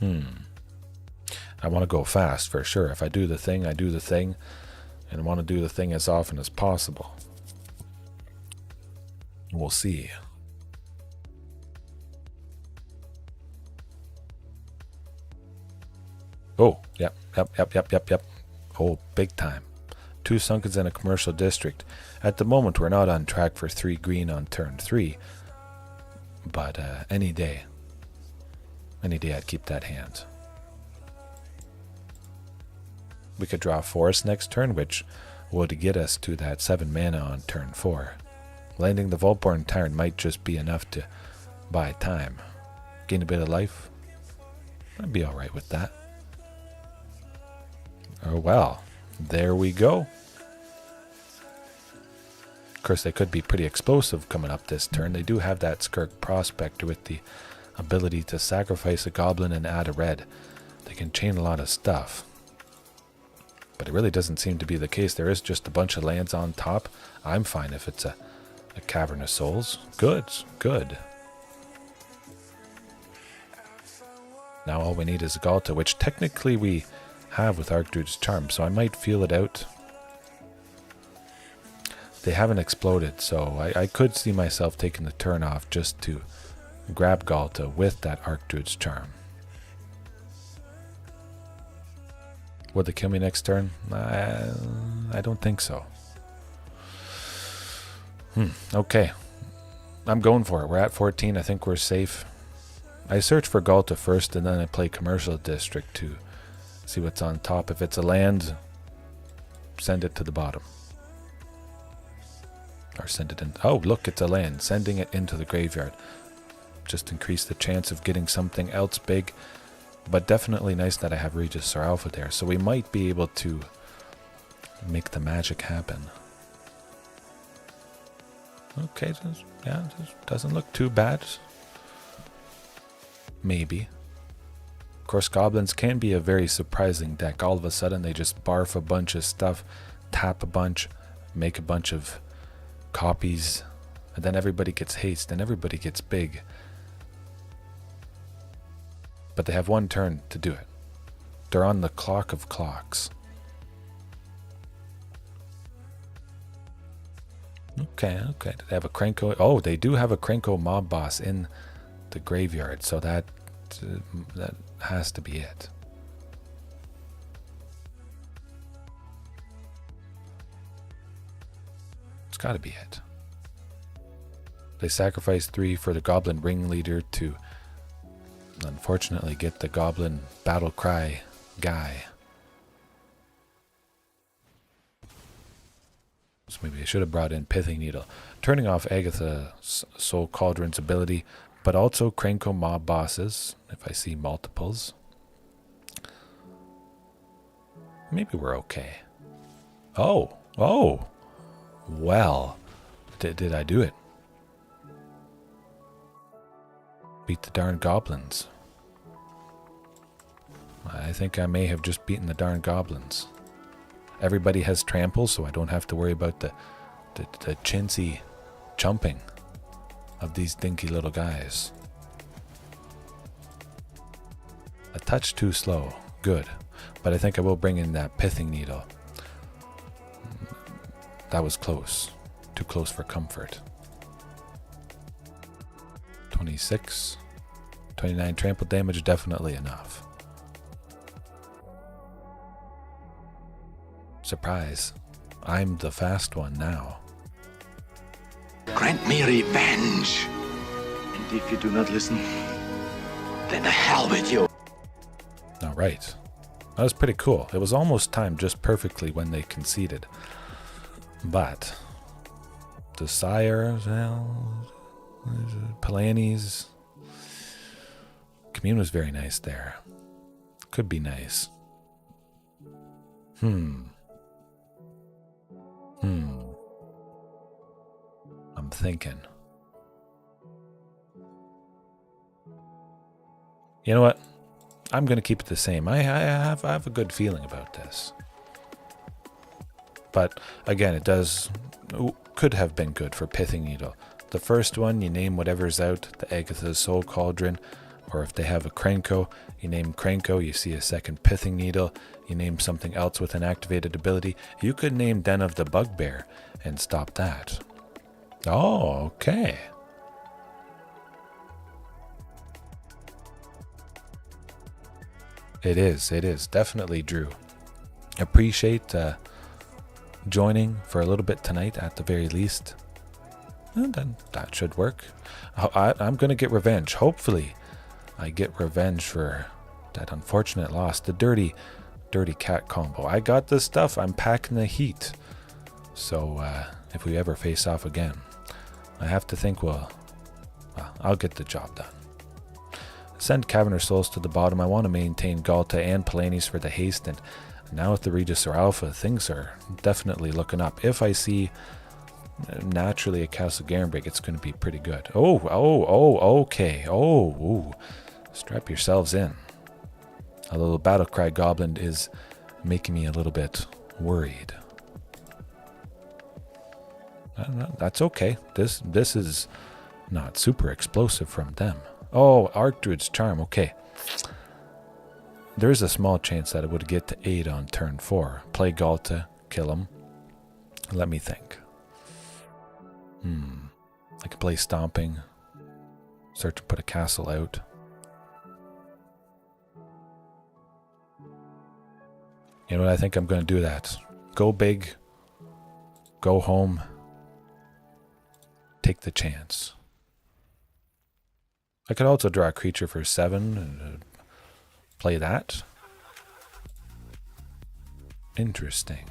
I want to go fast for sure. If I do the thing, I do the thing. And I want to do the thing as often as possible. We'll see. Oh, yep. Oh, big time. 2 Sunkens in a commercial district. At the moment, we're not on track for 3 green on turn 3. But any day I'd keep that hand. We could draw Forest next turn, which would get us to that 7 mana on turn 4. Landing the Vaultborn Tyrant might just be enough to buy time. Gain a bit of life. I'd be alright with that. Oh well, there we go. Of course, they could be pretty explosive coming up this turn. They do have that Skirk Prospector with the ability to sacrifice a goblin and add a red. They can chain a lot of stuff. But it really doesn't seem to be the case. There is just a bunch of lands on top. I'm fine if it's a Cavern of Souls. Good. Now all we need is a Ghalta, which technically we have with Archdruid's Charm, so I might feel it out. They haven't exploded, so I could see myself taking the turn off just to grab Ghalta with that Archdruid's Charm. Would they kill me next turn? I don't think so. Okay. I'm going for it. We're at 14. I think we're safe. I search for Ghalta first, and then I play Commercial District to see what's on top. If it's a land, send it to the bottom. Or send it in. Oh, look, it's a land. Sending it into the graveyard. Just increase the chance of getting something else big. But definitely nice that I have Regisaur Alpha there. So we might be able to make the magic happen. Okay, yeah, doesn't look too bad. Maybe. Of course, goblins can be a very surprising deck. All of a sudden, they just barf a bunch of stuff, tap a bunch, make a bunch of copies, and then everybody gets haste and everybody gets big. But they have one turn to do it. They're on the clock of clocks. Okay. Do they have a Krenko? Oh, they do have a Krenko mob boss in the graveyard, so that has to be it. It's got to be it. They sacrifice 3 for the Goblin Ringleader to unfortunately get the Goblin Battle Cry guy. So maybe I should have brought in Pithing Needle. Turning off Agatha's Soul Cauldron's ability, but also Krenko mob bosses, if I see multiples. Maybe we're okay. Oh! Well, did I do it? Beat the darn goblins. I think I may have just beaten the darn goblins. Everybody has trample, so I don't have to worry about the chintzy jumping of these dinky little guys. A touch too slow. Good. But I think I will bring in that Pithing Needle. That was close. Too close for comfort. 26. 29 trample damage, definitely enough. Surprise. I'm the fast one now. Grant me revenge. And if you do not listen, Then the hell with you. Alright. That was pretty cool. It was almost timed just perfectly when they conceded. But the Sire, Palani's Commune was very nice there. Could be nice. I'm thinking. You know what? I'm going to keep it the same. I have a good feeling about this. But again, it could have been good for Pithing Needle. The first one, you name whatever's out, the Agatha's Soul Cauldron, or if they have a Krenko, you name Krenko, you see a second Pithing Needle, you name something else with an activated ability. You could name Den of the Bugbear and stop that. Oh, okay. It is. Definitely, Drew. Appreciate joining for a little bit tonight at the very least. And then that should work. I'm going to get revenge. Hopefully, I get revenge for that unfortunate loss. The dirty cat combo. I got this stuff. I'm packing the heat. So if we ever face off again, I have to think, well, I'll get the job done. Send Cavern of Souls to the bottom. I want to maintain Ghalta and Palani's for the haste, and now with the Regisaur Alpha, things are definitely looking up. If I see naturally a Castle Garenbrig, it's going to be pretty good. Okay. Ooh. Strap yourselves in. A little Battlecry Goblin is making me a little bit worried. I don't know, that's okay. This is not super explosive from them. Oh, Archdruid's Charm, okay. There is a small chance that it would get to 8 on turn 4. Play Ghalta, kill him. Let me think. I could play Stomping. Start to put a castle out. You know what, I think I'm going to do that. Go big. Go home. Take the chance. I could also draw a creature for 7 and play that. Interesting.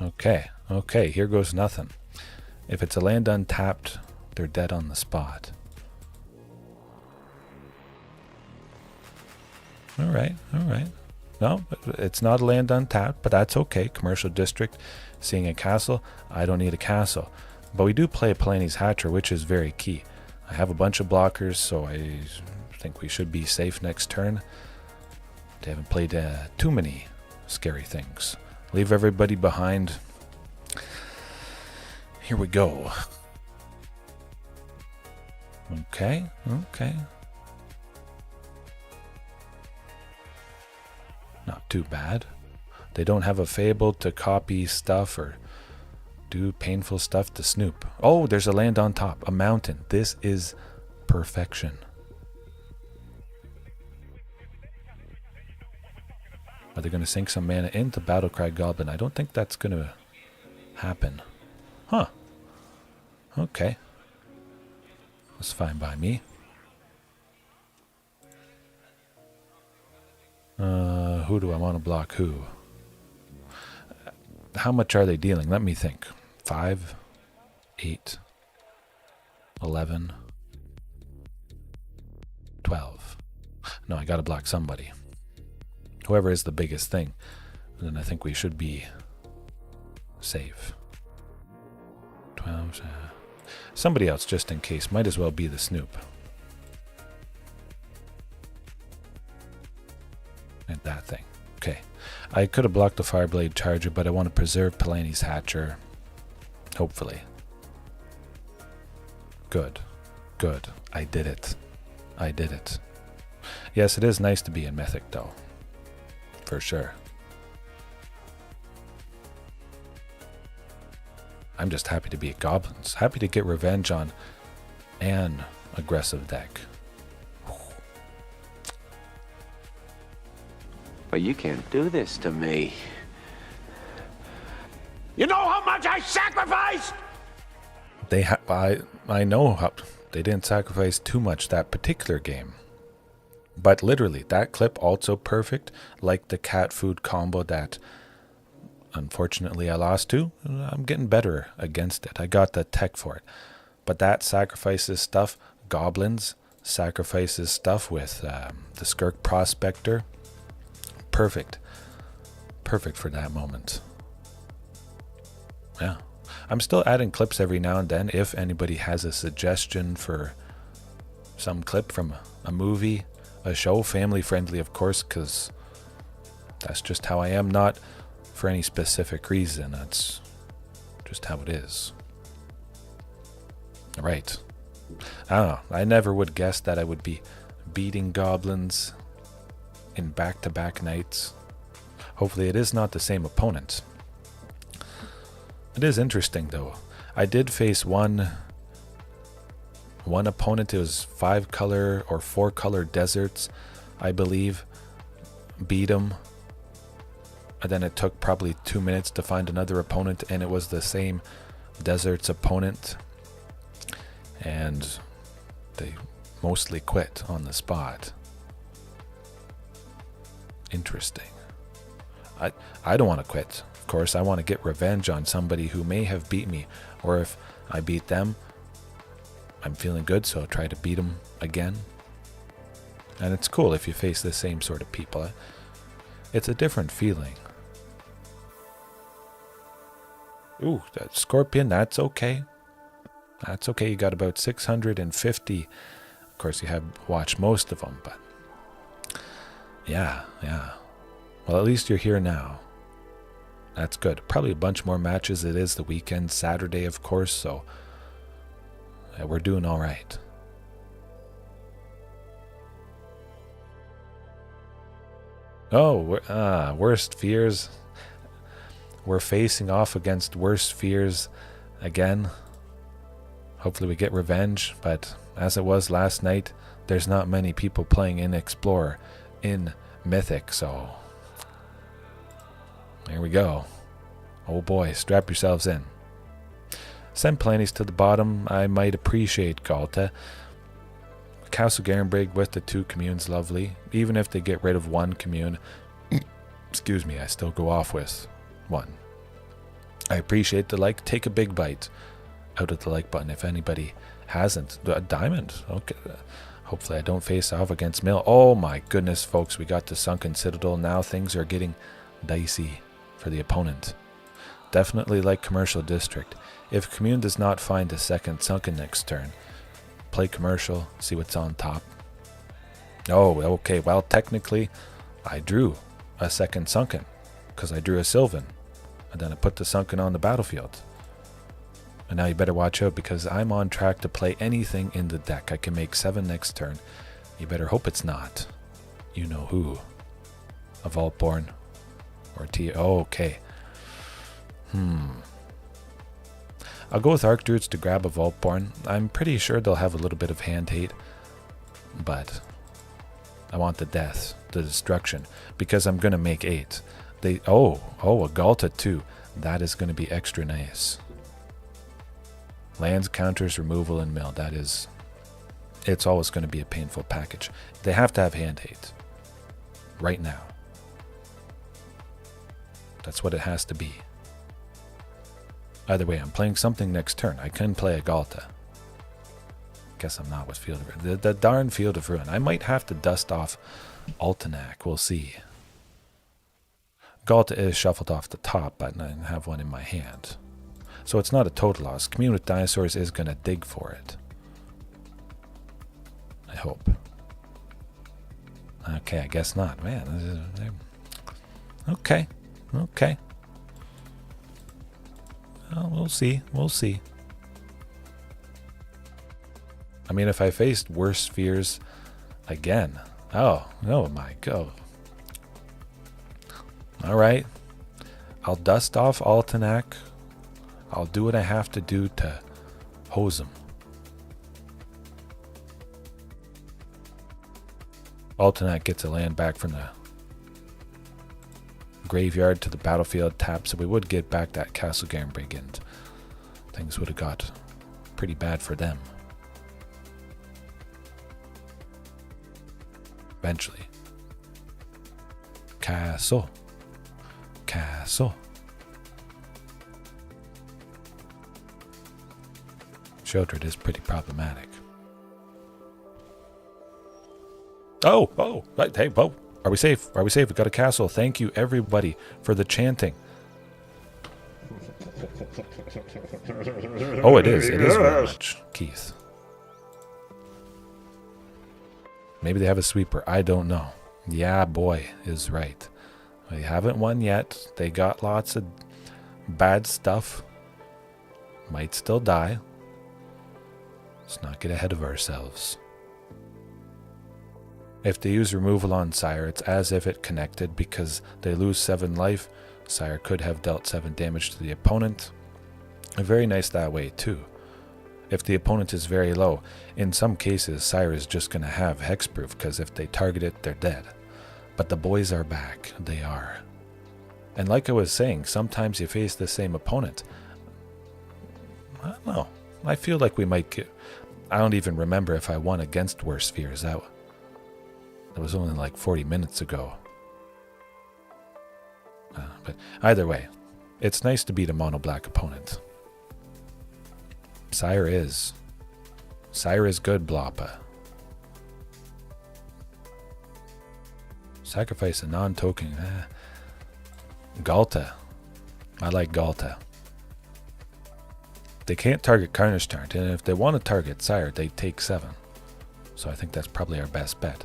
Okay, here goes nothing. If it's a land untapped, they're dead on the spot. Alright. No, it's not a land untapped, but that's okay. Commercial district, seeing a castle. I don't need a castle. But we do play Palani's Hatcher, which is very key. I have a bunch of blockers, so I think we should be safe next turn. They haven't played too many scary things. Leave everybody behind. Here we go. Okay. Not too bad. They don't have a Fable to copy stuff or do painful stuff to snoop. Oh, there's a land on top. A mountain. This is perfection. Are they going to sink some mana into Battlecry Goblin? I don't think that's going to happen. Huh. Okay. That's fine by me. Who do I want to block who? How much are they dealing? Let me think. 5, 8, 11, 12. No, I gotta block somebody. Whoever is the biggest thing. And then I think we should be safe. 12. Somebody else just in case. Might as well be the Snoop. And that thing. Okay. I could have blocked the Fireblade Charger, but I want to preserve Palani's Hatcher. Hopefully. Good. I did it. Yes, it is nice to be in Mythic, though. For sure. I'm just happy to be at Goblins. Happy to get revenge on an aggressive deck. But you can't do this to me. You know how much I sacrificed? I know how they didn't sacrifice too much that particular game. But literally, that clip also perfect, like the cat food combo that unfortunately I lost to. I'm getting better against it. I got the tech for it. But that sacrifices stuff. Goblins sacrifices stuff with the Skirk Prospector. Perfect for that moment. Yeah, I'm still adding clips every now and then. If anybody has a suggestion for some clip from a movie, a show, family friendly of course, because that's just how I am, not for any specific reason. That's just how it is. Right. I don't know, I never would guess that I would be beating goblins in back-to-back nights. Hopefully it is not the same opponent. It is interesting though. I did face one opponent. It was 5 color or 4 color deserts, I believe. Beat him. And then it took probably 2 minutes to find another opponent, and it was the same deserts opponent. And they mostly quit on the spot. Interesting. I don't want to quit. Of course, I want to get revenge on somebody who may have beat me, or if I beat them, I'm feeling good, so I'll try to beat them again. And it's cool if you face the same sort of people. It's a different feeling. Ooh, that Scorpion, that's okay. That's okay, you got about 650. Of course, you have watched most of them, but yeah. Well, at least you're here now. That's good. Probably a bunch more matches. It is the weekend, Saturday, of course, so yeah, we're doing all right. Oh, worst fears. We're facing off against worst fears again. Hopefully we get revenge, but as it was last night, there's not many people playing in Explorer in Mythic, so here we go. Oh boy, strap yourselves in. Send Palani's to the bottom. I might appreciate Ghalta. Castle Garenbrig with the 2 communes, lovely. Even if they get rid of 1 commune, excuse me, I still go off with 1. I appreciate the like. Take a big bite out of the like button if anybody hasn't. A diamond. Okay. Hopefully I don't face off against Mill. Oh my goodness, folks. We got the Sunken Citadel. Now things are getting dicey for the opponent. Definitely like Commercial District. If Commune does not find a second Sunken next turn, play Commercial, see what's on top. Oh, okay. Well, technically, I drew a second Sunken because I drew a Sylvan. And then I put the Sunken on the battlefield. And now you better watch out because I'm on track to play anything in the deck. I can make 7 next turn. You better hope it's not. You know who. A Vaultborn or T. Oh, okay. I'll go with Archdruids to grab a Vaultborn. I'm pretty sure they'll have a little bit of hand hate. But I want the death, the destruction. Because I'm going to make 8. A Ghalta too. That is going to be extra nice. Lands, counters, removal, and mill. That is... It's always going to be a painful package. They have to have hand hate. Right now. That's what it has to be. Either way, I'm playing something next turn. I can play a Ghalta. Guess I'm not with Field of Ruin. The darn Field of Ruin. I might have to dust off Altenac. We'll see. Ghalta is shuffled off the top, but I have one in my hand. So it's not a total loss. Commune with Dinosaurs is going to dig for it. I hope. Okay, I guess not. Man. Okay. Well, we'll see. I mean, if I faced worse fears again. Oh my god. Alright. I'll dust off Altenac. I'll do what I have to do to hose him. Altenac gets a land back from the graveyard to the battlefield tap, so we would get back that Castle Garenbrig, and things would have got pretty bad for them. Eventually. Castle. Sheoldred is pretty problematic. Oh, right, hey, whoa. Are we safe? We got a castle. Thank you, everybody, for the chanting. Oh, it is very much, Keith. Maybe they have a sweeper. I don't know. Yeah, boy is right. They haven't won yet. They got lots of bad stuff. Might still die. Let's not get ahead of ourselves. If they use removal on Sire, it's as if it connected because they lose 7 life. Sire could have dealt 7 damage to the opponent. Very nice that way too. If the opponent is very low, in some cases Sire is just going to have hexproof, because if they target it, they're dead. But the boys are back. They are. And like I was saying, sometimes you face the same opponent. I don't know. I feel like we might get... I don't even remember if I won against Worst Fears. That was only like 40 minutes ago. But either way, it's nice to beat a mono-black opponent. Sire is good, Bloppa. Sacrifice a non-token. Ghalta. I like Ghalta. They can't target Carnage Tyrant, and if they want to target Sire, they take 7. So I think that's probably our best bet.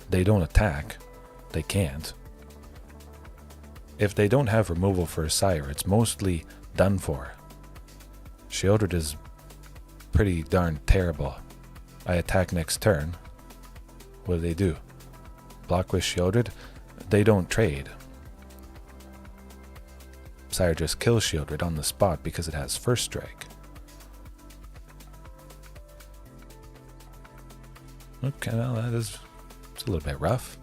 They don't attack. They can't. If they don't have removal for Sire, it's mostly done for. Shieldred is pretty darn terrible. I attack next turn. What do? Block with Shieldred? They don't trade. Sire just kills Shieldred on the spot because it has first strike. Okay, well, it's a little bit rough.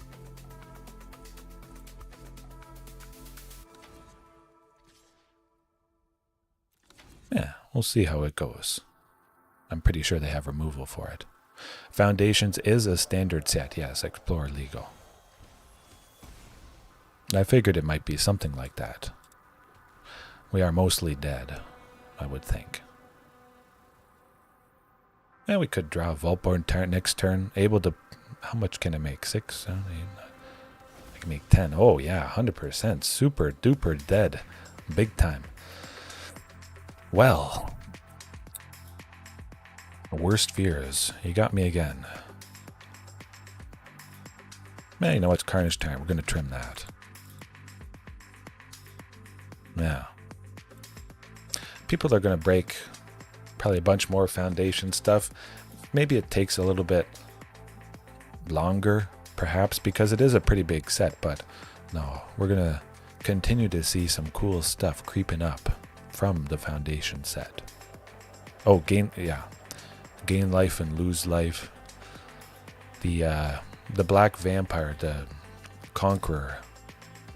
Yeah, we'll see how it goes. I'm pretty sure they have removal for it. Foundations is a standard set. Yes, Explorer legal. I figured it might be something like that. We are mostly dead, I would think. Yeah, we could draw a Vaultborn Tyrant next turn. Able to... How much can I make? 6? 7, 8, 9. I can make 10. Oh, yeah, 100%. Super duper dead. Big time. Well. Worst fears. You got me again. Man, you know what's Carnage Tyrant? We're going to trim that. Yeah. People are going to break probably a bunch more foundation stuff. Maybe it takes a little bit longer, perhaps, because it is a pretty big set, but no, we're going to continue to see some cool stuff creeping up from the foundation set. Oh, gain life and lose life. The black vampire, the conqueror,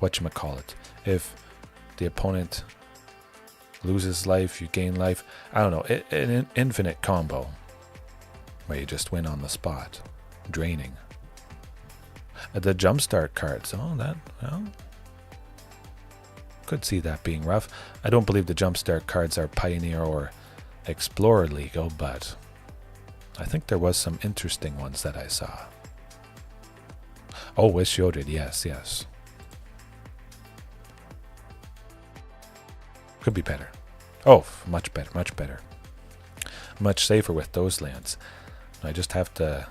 whatchamacallit. If the opponent loses life, you gain life. I don't know, an infinite combo where you just win on the spot. Draining. The jumpstart cards. Could see that being rough. I don't believe the jumpstart cards are Pioneer or Explorer legal, but I think there was some interesting ones that I saw. Oh, with Shieldred, yes. Could be better. Oh, much better. Much safer with those lands. I just have to...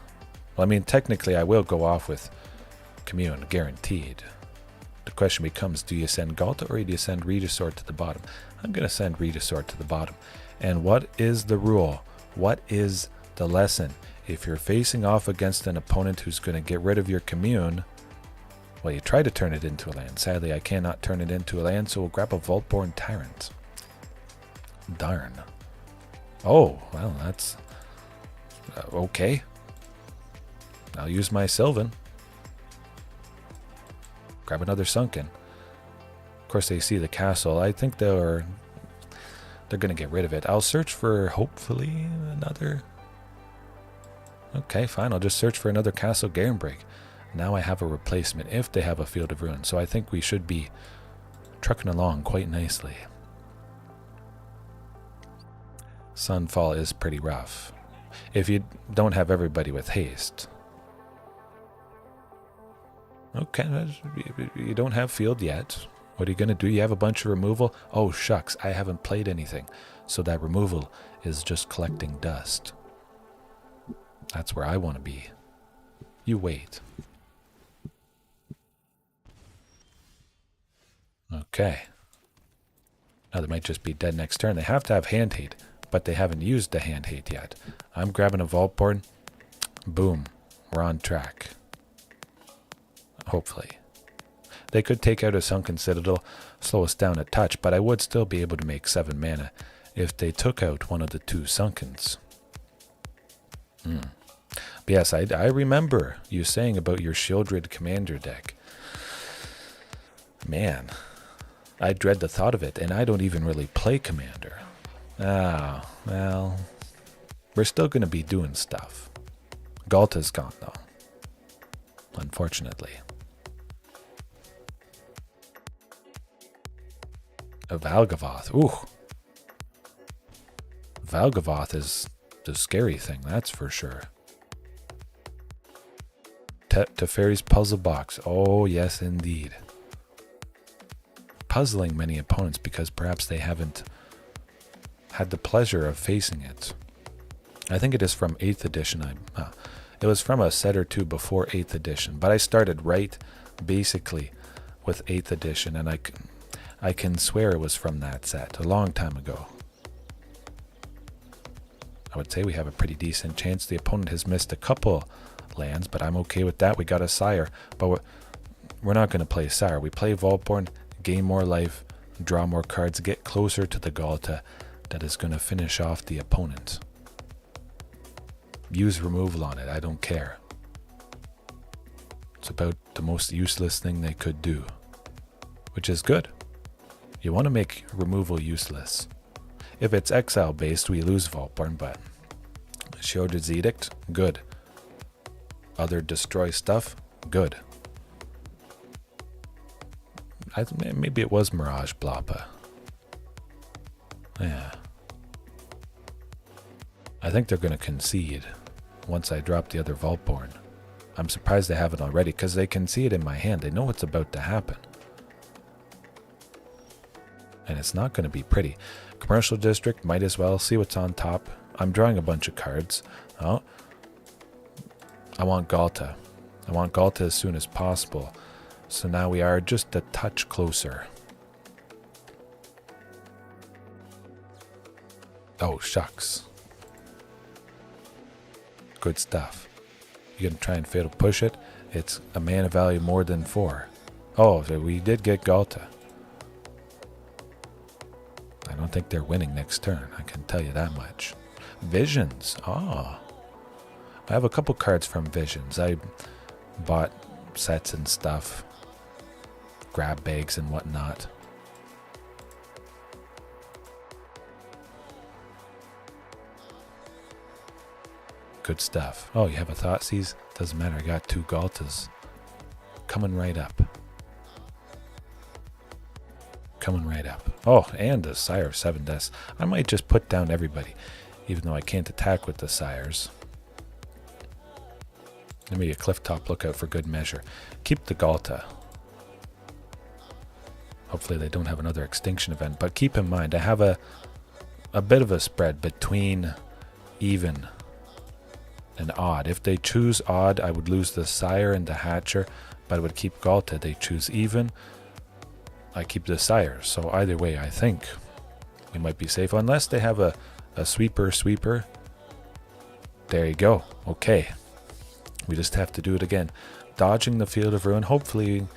Well, I mean, technically I will go off with Commune, guaranteed. The question becomes, do you send Ghalta or do you send Regisaur to the bottom? I'm going to send Regisaur to the bottom. And what is the rule? What is the lesson? If you're facing off against an opponent who's going to get rid of your Commune, well, you try to turn it into a land. Sadly, I cannot turn it into a land, so we'll grab a Vaultborn Tyrant. Darn. Oh, well, that's... okay. I'll use my Sylvan. Grab another Sunken. Of course, they see the castle. I think they're going to get rid of it. I'll search for, hopefully, another... Okay, fine. I'll just search for another Castle Garenbrig. Now I have a replacement if they have a Field of Ruin. So I think we should be trucking along quite nicely. Sunfall is pretty rough. If you don't have everybody with haste. Okay, you don't have field yet. What are you going to do? You have a bunch of removal? Oh, shucks, I haven't played anything. So that removal is just collecting dust. That's where I want to be. You wait. Okay. Now they might just be dead next turn. They have to have hand hate, but they haven't used the hand hate yet. I'm grabbing a Vaultborn. Boom. We're on track. Hopefully. They could take out a Sunken Citadel, slow us down a touch, but I would still be able to make 7 mana if they took out one of the two Sunkens. But yes, I remember you saying about your Shieldred Commander deck. Man, I dread the thought of it, and I don't even really play Commander. Ah, well, we're still going to be doing stuff. Ghalta's gone, though. Unfortunately. A Valgavoth. Ooh. Valgavoth is the scary thing, that's for sure. Teferi's Puzzle Box. Oh, yes, indeed. Puzzling many opponents because perhaps they haven't had the pleasure of facing it. I think it is from 8th edition. It was from a set or two before 8th edition, but I started right basically with 8th edition, and I can swear it was from that set, a long time ago. I would say we have a pretty decent chance. The opponent has missed a couple lands, but I'm okay with that. We got a Sire, but we're not going to play Sire. We play Vaultborn, gain more life, draw more cards, get closer to the Ghalta that is going to finish off the opponent. Use removal on it, I don't care. It's about the most useless thing they could do, which is good. You want to make removal useless. If it's exile based, we lose Vaultborn, but Shieldred's Edict, good. Other destroy stuff, good. Maybe it was Mirage Blappa. Yeah. I think they're going to concede once I drop the other Vaultborn. I'm surprised they haven't already, because they can see it in my hand. They know what's about to happen. And it's not going to be pretty. Commercial District, might as well see what's on top. I'm drawing a bunch of cards. Oh, I want Ghalta. I want Ghalta as soon as possible. So now we are just a touch closer. Oh, shucks. Good stuff. You gonna try and fatal push it? It's a mana value more than 4. Oh, so we did get Ghalta. I don't think they're winning next turn, I can tell you that much. Visions. Ah. I have a couple cards from Visions. I bought sets and stuff. Grab bags and whatnot. Good stuff. Oh, you have a Thoughtseize? Doesn't matter, I got 2 Ghaltas. Coming right up. Coming right up. Oh, and a Sire of Seven Deaths. I might just put down everybody, even though I can't attack with the Sires. Maybe a Clifftop Lookout for good measure. Keep the Ghalta. Hopefully they don't have another extinction event, but keep in mind I have a bit of a spread between even and odd. If they choose odd, I would lose the Sire and the Hatcher, but I would keep Ghalta. They choose even, I keep the Sire. So either way, I think we might be safe, unless they have a sweeper. There you go. Okay. We just have to do it again. Dodging the Field of Ruin, hopefully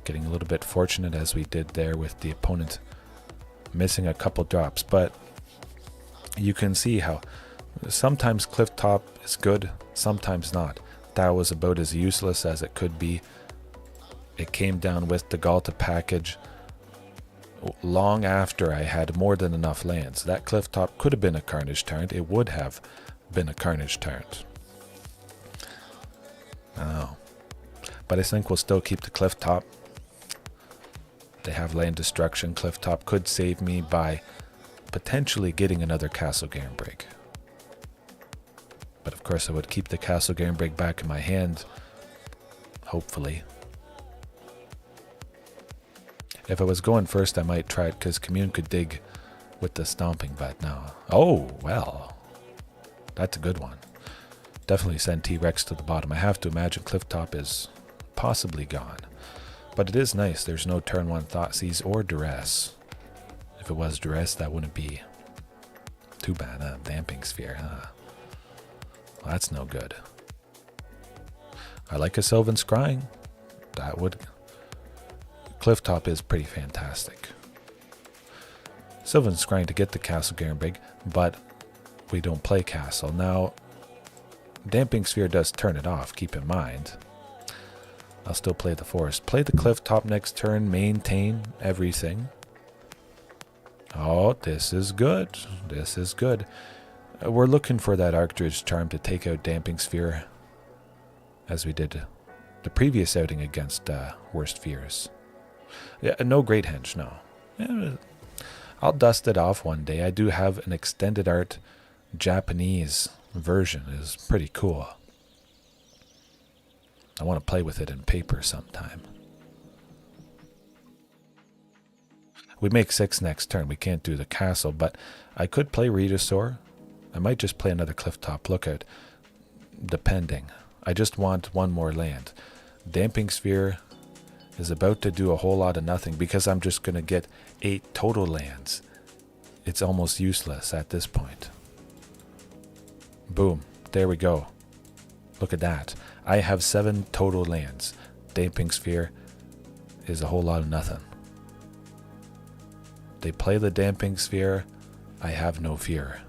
getting a little bit fortunate as we did there with the opponent missing a couple drops, but you can see how sometimes Clifftop is good, sometimes not. That was about as useless as it could be. It came down with the Ghalta package long after I had more than enough lands. That Clifftop could have been a Carnage Tyrant. It would have been a Carnage Tyrant. Oh. But I think we'll still keep the Clifftop. They have land destruction. Clifftop could save me by potentially getting another Castle Garenbrig. But of course I would keep the Castle Garenbrig back in my hand. Hopefully. If I was going first, I might try it because Commune could dig with the Stomping, but no. Oh, well. That's a good one. Definitely send T-Rex to the bottom. I have to imagine Clifftop is possibly gone. But it is nice. There's no turn 1 Thoughtseize or Duress. If it was Duress, that wouldn't be too bad. Damping Sphere, huh? Well, that's no good. I like a Sylvan Scrying. That would... Clifftop is pretty fantastic. Sylvan Scrying to get the Castle Garenbrig, but we don't play Castle. Now, Damping Sphere does turn it off, keep in mind. I'll still play the Forest. Play the Cliff Top next turn, maintain everything. Oh, this is good. This is good. We're looking for that Archdruid's Charm to take out Damping Sphere, as we did the previous outing against Worst Fears. Yeah, no Great Henge, no. Yeah, I'll dust it off one day. I do have an extended art Japanese version. It's pretty cool. I want to play with it in paper sometime. We make 6 next turn. We can't do the castle, but I could play Regisaur. I might just play another Clifftop Lookout, depending. I just want one more land. Damping Sphere is about to do a whole lot of nothing because I'm just going to get 8 total lands. It's almost useless at this point. Boom. There we go. Look at that. I have 7 total lands. Damping Sphere is a whole lot of nothing. They play the Damping Sphere. I have no fear.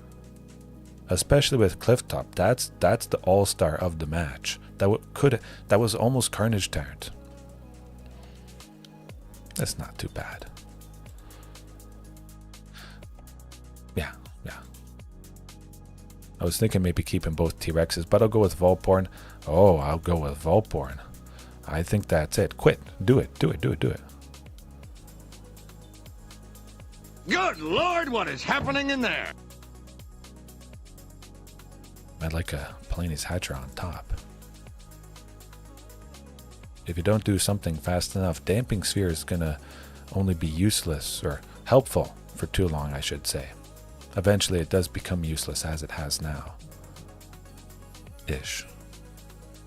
Especially with Clifftop. That's the all-star of the match. That was almost Carnage Tyrant. That's not too bad. Yeah. I was thinking maybe keeping both T-Rexes, but I'll go with Vaultborn. Oh, I'll go with Vaultborn. I think that's it. Quit. Do it. Good Lord, what is happening in there? I'd like a Palani's Hatcher on top. If you don't do something fast enough, Damping Sphere is going to only be useless, or helpful, for too long, I should say. Eventually it does become useless as it has now. Ish.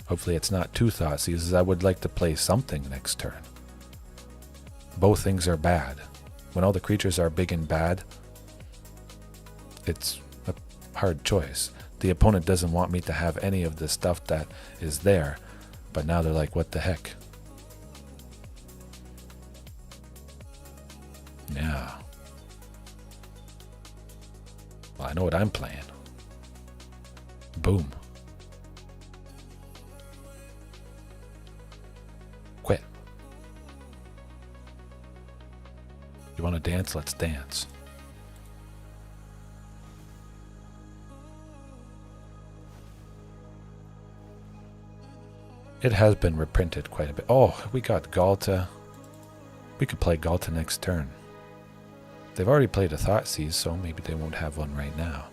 Hopefully it's not too Thoughtseize, as I would like to play something next turn. Both things are bad. When all the creatures are big and bad, it's a hard choice. The opponent doesn't want me to have any of the stuff that is there, but now they're like, what the heck? Yeah. Well, I know what I'm playing. Boom. Quit. You want to dance? Let's dance. It has been reprinted quite a bit. Oh, we got Ghalta. We could play Ghalta next turn. They've already played a Thoughtseize, so maybe they won't have one right now.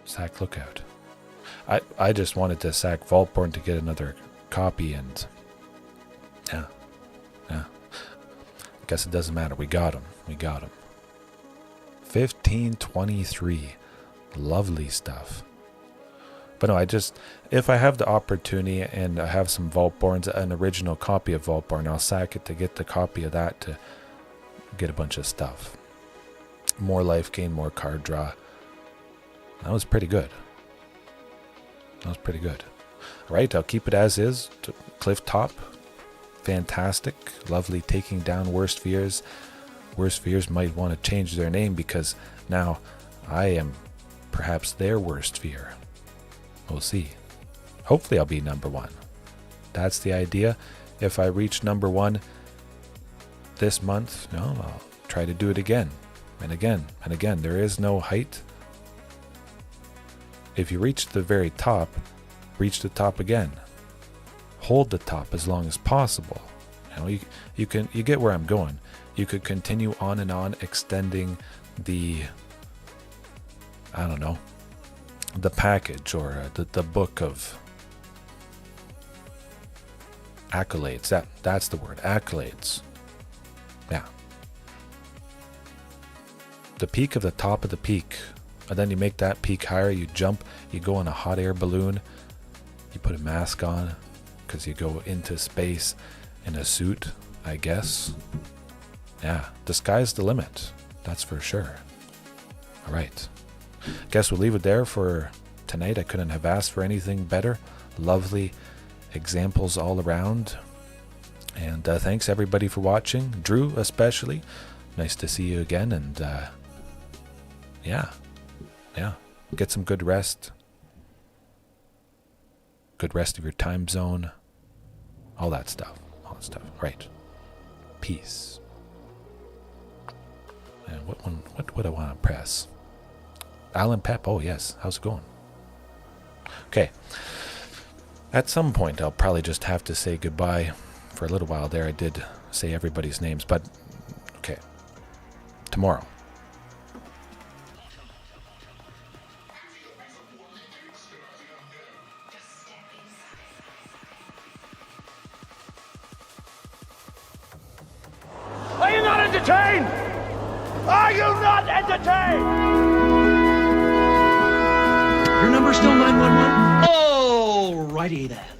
Sack Lookout. I just wanted to sack Vaultborn to get another copy, and yeah. Guess it doesn't matter. We got him. 1523. Lovely stuff. But no, if I have the opportunity and I have some Vaultborns, an original copy of Vaultborn, I'll sack it to get the copy of that to get a bunch of stuff. More life gain, more card draw. That was pretty good. Alright, I'll keep it as is. Clifftop. Fantastic. Lovely taking down Worst Fears. Worst Fears might want to change their name because now I am perhaps their worst fear. We'll see. Hopefully I'll be number 1. That's the idea. If I reach number 1 this month, I'll try to do it again. And again. There is no height. If you reach the very top, reach the top again. Hold the top as long as possible. You get where I'm going. You could continue on and on, extending the, I don't know, the package or the book of accolades. That's the word, accolades. Yeah. The peak of the top of the peak, and then you make that peak higher, you jump, you go on a hot air balloon, you put a mask on because you go into space in a suit, I guess. Yeah, the sky's the limit, that's for sure. All right. Guess we'll leave it there for tonight. I couldn't have asked for anything better. Lovely examples all around. And thanks everybody for watching. Drew especially. Nice to see you again. And yeah. Get some good rest. Good rest of your time zone. All that stuff. Right. Peace. And what would I want to press? Alan Pep. Oh yes. How's it going? Okay. At some point I'll probably just have to say goodbye. For a little while there I did say everybody's names, but okay. Tomorrow. Are you not entertained? Are you not entertained? Your number's still 911? Alrighty then.